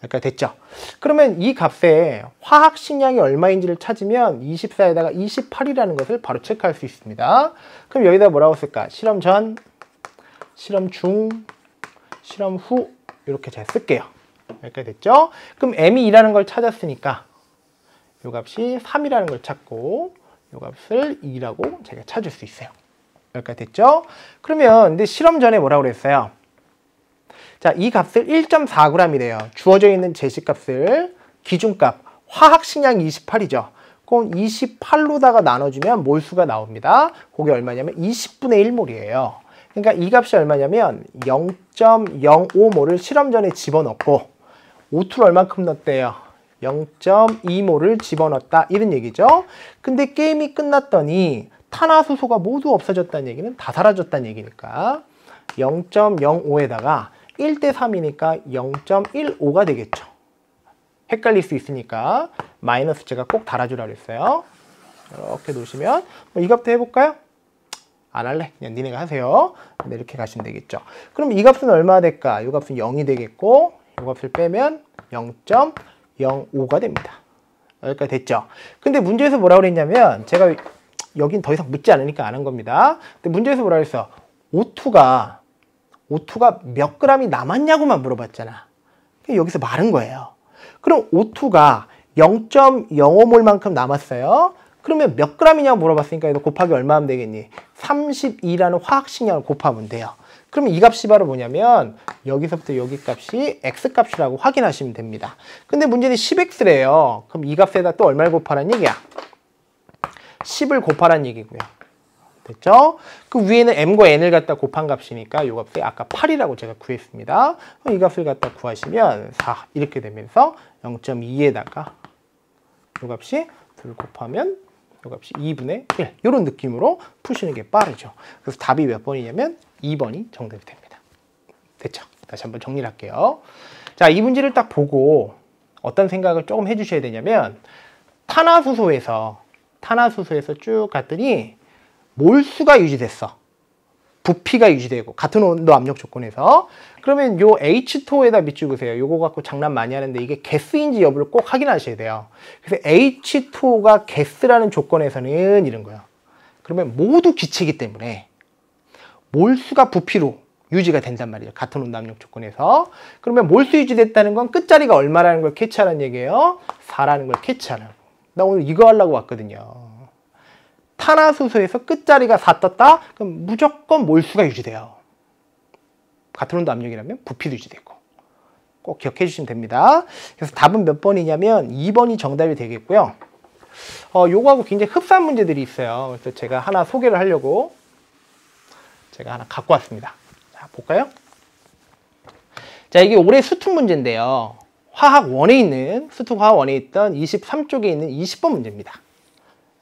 여기까지 됐죠? 그러면 이 값의 화학식량이 얼마인지를 찾으면 24에다가 28이라는 것을 바로 체크할 수 있습니다. 그럼 여기다 뭐라고 쓸까? 실험 전, 실험 중, 실험 후 이렇게 잘 쓸게요. 여기까지 됐죠? 그럼 M이 2라는 걸 찾았으니까 이 값이 3이라는 걸 찾고 이 값을 2라고 제가 찾을 수 있어요. 여기까지 됐죠? 그러면 근데 실험 전에 뭐라고 그랬어요? 자, 이 값을 1.4g이래요. 주어져 있는 제시값을 기준값 화학식량이 28이죠. 그럼 28로다가 나눠주면 몰수가 나옵니다. 그게 얼마냐면 20분의 1몰이에요. 그러니까 이 값이 얼마냐면 0.05몰을 실험 전에 집어넣고 O2를 얼만큼 넣었대요? 0.2몰을 집어넣었다. 이런 얘기죠. 근데 게임이 끝났더니 탄화수소가 모두 없어졌다는 얘기는 다 사라졌다는 얘기니까 0.05에다가 1대 3이니까 0.15가 되겠죠. 헷갈릴 수 있으니까 마이너스 제가 꼭 달아주라 그랬어요. 이렇게 놓으시면 이 값도 해볼까요? 안 할래. 그냥 니네가 하세요. 근데 이렇게 가시면 되겠죠. 그럼 이 값은 얼마나 될까? 이 값은 0이 되겠고 이 값을 빼면 0.05가 됩니다. 여기까지 됐죠. 근데 문제에서 뭐라고 그랬냐면 제가 여긴 더 이상 묻지 않으니까 안 한 겁니다. 근데 문제에서 뭐라고 했어? O2가 몇 g이 남았냐고만 물어봤잖아. 여기서 마른 거예요. 그럼 O2가 0.05몰만큼 남았어요. 그러면 몇 g이냐고 물어봤으니까 이거 곱하기 얼마 하면 되겠니? 32라는 화학식량을 곱하면 돼요. 그러면 이 값이 바로 뭐냐면 여기서부터 여기 값이 X값이라고 확인하시면 됩니다. 근데 문제는 10X래요. 그럼 이 값에다 또 얼마를 곱하라는 얘기야? 10을 곱하라는 얘기고요. 됐죠? 그 위에는 M과 N을 갖다 곱한 값이니까 이 값이 아까 8이라고 제가 구했습니다. 이 값을 갖다 구하시면 4 이렇게 되면서 0.2에다가 이 값이 2를 곱하면 이 값이 2분의 1 이런 느낌으로 푸시는 게 빠르죠. 그래서 답이 몇 번이냐면 2번이 정답이 됩니다. 됐죠? 다시 한번 정리를 할게요. 자, 이 문제를 딱 보고 어떤 생각을 조금 해주셔야 되냐면 탄화수소에서 쭉 갔더니 몰수가 유지됐어. 부피가 유지되고 같은 온도 압력 조건에서. 그러면 요 H2에다 밑줄 그으세요. 요거 갖고 장난 많이 하는데 이게 가스인지 여부를 꼭 확인하셔야 돼요. 그래서 H2가 가스라는 조건에서는 이런 거예요. 그러면 모두 기체이기 때문에 몰수가 부피로 유지가 된단 말이에요. 같은 온도 압력 조건에서. 그러면 몰수 유지됐다는 건 끝자리가 얼마라는 걸 캐치하라는 얘기예요. 4라는 걸 캐치하는. 나 오늘 이거 하려고 왔거든요. 탄화수소에서 끝자리가 4 떴다? 그럼 무조건 몰수가 유지돼요. 같은 온도 압력이라면 부피도 유지되고. 꼭 기억해 주시면 됩니다. 그래서 답은 몇 번이냐면 2번이 정답이 되겠고요. 요거하고 굉장히 흡사한 문제들이 있어요. 그래서 제가 하나 소개를 하려고 제가 하나 갖고 왔습니다. 자, 볼까요? 자, 이게 올해 수특 문제인데요. 화학 1에 있는, 수특 화학 1에 있던 23쪽에 있는 20번 문제입니다.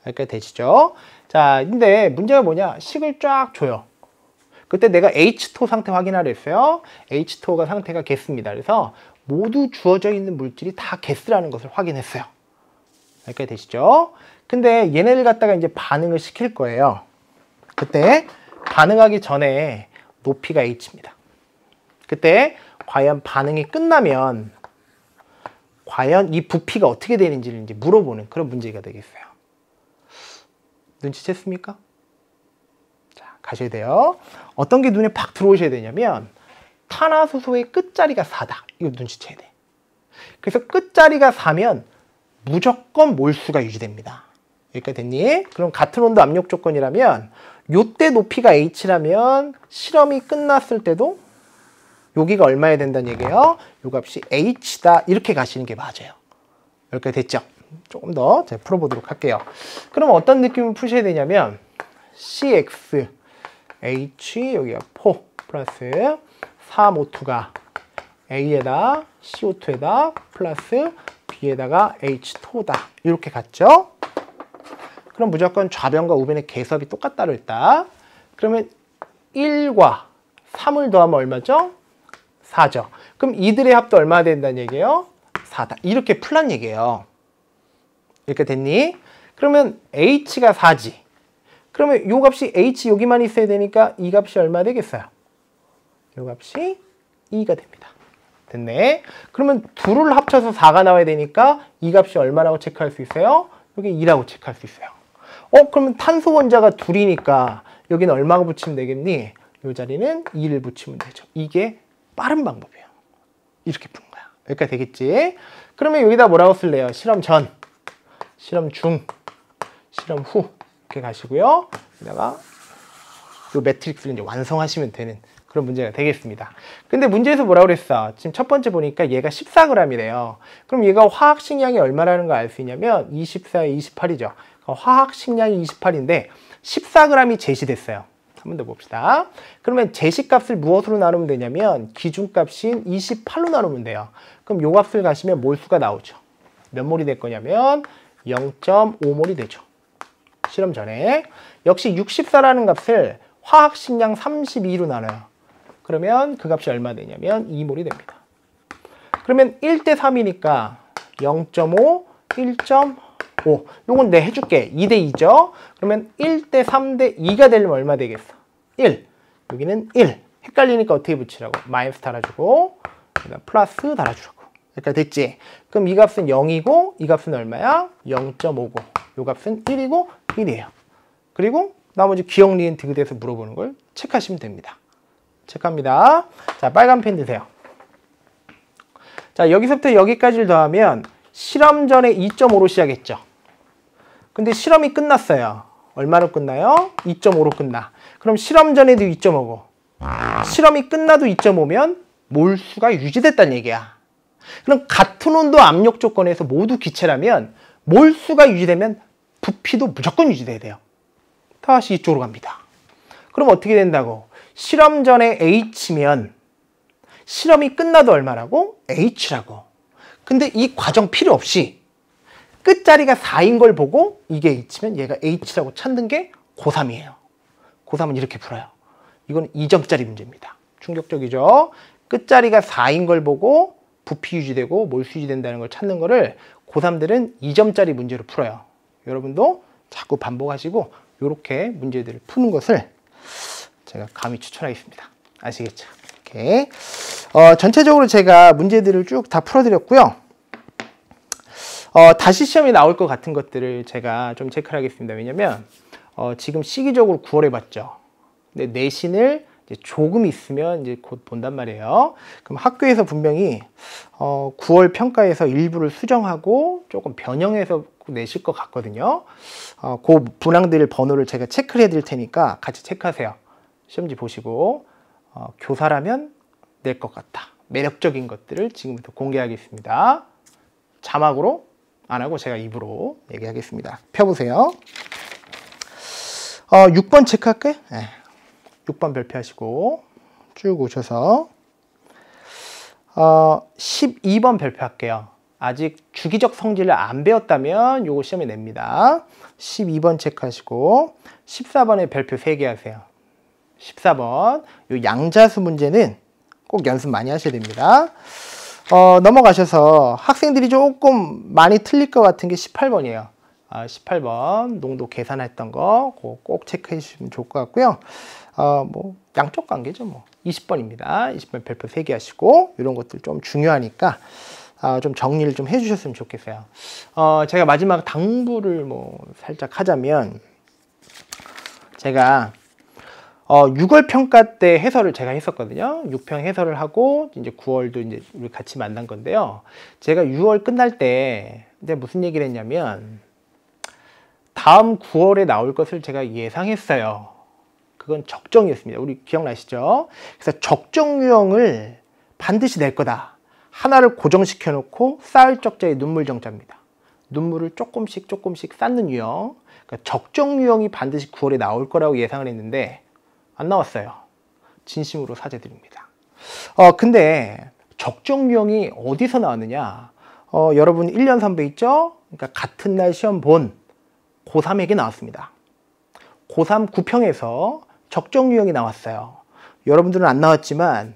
여기까지 되시죠? 자, 근데 문제가 뭐냐? 식을 쫙 줘요. 그때 내가 H2 상태 확인하려 했어요. H2가 상태가 가스입니다. 그래서 모두 주어져 있는 물질이 다 가스라는 것을 확인했어요. 여기까지 되시죠? 근데 얘네를 갖다가 이제 반응을 시킬 거예요. 그때 반응하기 전에 높이가 H입니다. 그때 과연 반응이 끝나면 과연 이 부피가 어떻게 되는지를 이제 물어보는 그런 문제가 되겠어요. 눈치챘습니까? 자, 가셔야 돼요. 어떤 게 눈에 팍 들어오셔야 되냐면 탄화수소의 끝자리가 4다. 이거 눈치채야 돼. 그래서 끝자리가 4면 무조건 몰수가 유지됩니다. 여기까지 됐니? 그럼 같은 온도 압력 조건이라면 요때 높이가 H라면 실험이 끝났을 때도 여기가 얼마야 된다는 얘기예요? 요 값이 H다. 이렇게 가시는 게 맞아요. 여기까지 됐죠? 조금 더 제가 풀어보도록 할게요. 그럼 어떤 느낌을 푸셔야 되냐면 CX H 여기가 4 플러스 3O2가 A에다 CO2에다 플러스 B에다가 H2다. 이렇게 갔죠? 그럼 무조건 좌변과 우변의 개수합이 똑같다 그랬다. 그러면 1과 3을 더하면 얼마죠? 4죠. 그럼 이들의 합도 얼마 된다는 얘기예요? 4다. 이렇게 풀란 얘기예요. 이렇게 됐니? 그러면 h가 4지. 그러면 요 값이 h 여기만 있어야 되니까 이 값이 얼마 되겠어요? 요 값이 2가 됩니다. 됐네. 그러면 둘을 합쳐서 4가 나와야 되니까 이 값이 얼마라고 체크할 수 있어요? 여기 2라고 체크할 수 있어요. 그러면 탄소 원자가 둘이니까 여기는 얼마가 붙이면 되겠니? 이 자리는 2를 붙이면 되죠. 이게 빠른 방법이에요. 이렇게 푸는 거야. 여기까지 되겠지? 그러면 여기다 뭐라고 쓸래요? 실험 전, 실험 중, 실험 후 이렇게 가시고요. 여기다가 이 매트릭스를 이제 완성하시면 되는 그런 문제가 되겠습니다. 근데 문제에서 뭐라고 그랬어? 지금 첫 번째 보니까 얘가 14g이래요. 그럼 얘가 화학식량이 얼마라는 걸 알 수 있냐면 24에 28이죠. 화학식량이 28인데 14g이 제시됐어요. 한 번 더 봅시다. 그러면 제시값을 무엇으로 나누면 되냐면 기준값인 28로 나누면 돼요. 그럼 요 값을 가시면 몰수가 나오죠. 몇 몰이 될 거냐면 0.5몰이 되죠. 실험 전에. 역시 64라는 값을 화학식량 32로 나눠요. 그러면 그 값이 얼마 되냐면 2몰이 됩니다. 그러면 1대 3이니까 0.5, 1.5. 요건 내 해줄게. 2대 2죠. 그러면 1대 3대 2가 되려면 얼마 되겠어? 1. 여기는 1. 헷갈리니까 어떻게 붙이라고? 마이너스 달아주고 플러스 달아주라고. 그러니까 됐지? 그럼 이 값은 0이고 이 값은 얼마야? 0.5고 요 값은 1이고 1이에요. 그리고 나머지 기억, 니은, 디귿에서 물어보는 걸 체크하시면 됩니다. 체크합니다. 자, 빨간 펜 드세요. 자, 여기서부터 여기까지를 더하면 실험 전에 2.5로 시작했죠. 근데 실험이 끝났어요. 얼마로 끝나요? 2.5로 끝나. 그럼 실험 전에도 2.5고 실험이 끝나도 2.5면 몰수가 유지됐다는 얘기야. 그럼 같은 온도 압력 조건에서 모두 기체라면 몰수가 유지되면 부피도 무조건 유지돼야 돼요. 다시 이쪽으로 갑니다. 그럼 어떻게 된다고? 실험 전에 H면 실험이 끝나도 얼마라고? H라고. 근데 이 과정 필요 없이 끝자리가 4인 걸 보고 이게 H면 얘가 H라고 찾는 게 고3이에요. 고3은 이렇게 풀어요. 이건 2점짜리 문제입니다. 충격적이죠? 끝자리가 4인 걸 보고 부피 유지되고 몰수 유지된다는 걸 찾는 거를 고3들은 2점짜리 문제로 풀어요. 여러분도 자꾸 반복하시고 이렇게 문제들을 푸는 것을 제가 감히 추천하겠습니다. 아시겠죠? 이렇게 전체적으로 제가 문제들을 쭉 다 풀어드렸고요. 다시 시험에 나올 것 같은 것들을 제가 좀 체크를 하겠습니다. 왜냐면 지금 시기적으로 9월에 봤죠. 근데 내신을 이제 조금 있으면 이제 곧 본단 말이에요. 그럼 학교에서 분명히 9월 평가에서 일부를 수정하고 조금 변형해서 내실 것 같거든요. 그 분항들 번호를 제가 체크를 해드릴 테니까 같이 체크하세요. 시험지 보시고 교사라면 낼 것 같다. 매력적인 것들을 지금부터 공개하겠습니다. 자막으로 안 하고 제가 입으로 얘기하겠습니다. 펴보세요. 6번 체크할까요? 네. 6번 별표하시고 쭉 오셔서 12번 별표할게요. 아직 주기적 성질을 안 배웠다면 요거 시험에 냅니다. 12번 체크하시고 14번에 별표 3개 하세요. 14번 요 양자수 문제는 꼭 연습 많이 하셔야 됩니다. 넘어가셔서 학생들이 조금 많이 틀릴 것 같은 게 18번이에요. 18번 농도 계산했던 거 꼭 체크해 주시면 좋을 것 같고요. 뭐 양쪽 관계죠. 뭐 20번입니다. 20번 별표 3개 하시고 이런 것들 좀 중요하니까 좀 정리를 좀 해주셨으면 좋겠어요. 제가 마지막 당부를 뭐 살짝 하자면 제가 6월 평가 때 해설을 제가 했었거든요. 6평 해설을 하고 이제 9월도 이제 우리 같이 만난 건데요. 제가 6월 끝날 때 이제 무슨 얘기를 했냐면 다음 9월에 나올 것을 제가 예상했어요. 그건 적정이었습니다. 우리 기억나시죠? 그래서 적정 유형을 반드시 낼 거다. 하나를 고정시켜 놓고 쌓을 적자의 눈물 정자입니다. 눈물을 조금씩 쌓는 유형. 그러니까 적정 유형이 반드시 9월에 나올 거라고 예상을 했는데 안 나왔어요. 진심으로 사죄드립니다. 근데 적정 유형이 어디서 나왔느냐? 여러분 1년 선배 있죠? 그러니까 같은 날 시험 본 고3에게 나왔습니다. 고3 9평에서 적정 유형이 나왔어요. 여러분들은 안 나왔지만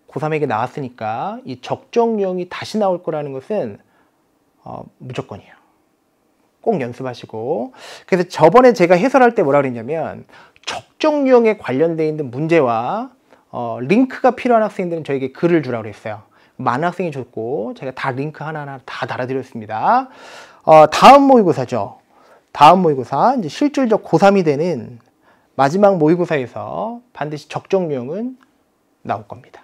고3에게 나왔으니까 이 적정 유형이 다시 나올 거라는 것은 무조건이에요. 꼭 연습하시고. 그래서 저번에 제가 해설할 때 뭐라 그랬냐면 적정 유형에 관련되어 있는 문제와 링크가 필요한 학생들은 저에게 글을 주라고 그랬어요. 많은 학생이 줬고 제가 다 링크 하나하나 다 달아드렸습니다. 다음 모의고사죠. 다음 모의고사 이제 실질적 고3이 되는 마지막 모의고사에서 반드시 적정 유형은 나올 겁니다.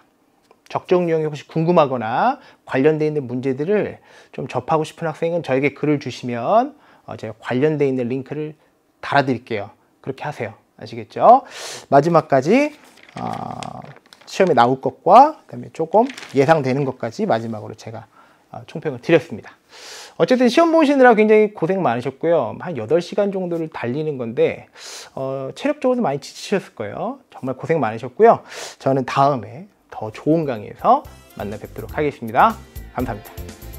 적정 유형이 혹시 궁금하거나 관련되어 있는 문제들을 좀 접하고 싶은 학생은 저에게 글을 주시면 제가 관련되어 있는 링크를 달아드릴게요. 그렇게 하세요. 아시겠죠? 마지막까지 시험에 나올 것과 그다음에 조금 예상되는 것까지 마지막으로 제가 총평을 드렸습니다. 어쨌든 시험 보시느라 굉장히 고생 많으셨고요. 한 8시간 정도를 달리는 건데 체력적으로도 많이 지치셨을 거예요. 정말 고생 많으셨고요. 저는 다음에 더 좋은 강의에서 만나 뵙도록 하겠습니다. 감사합니다.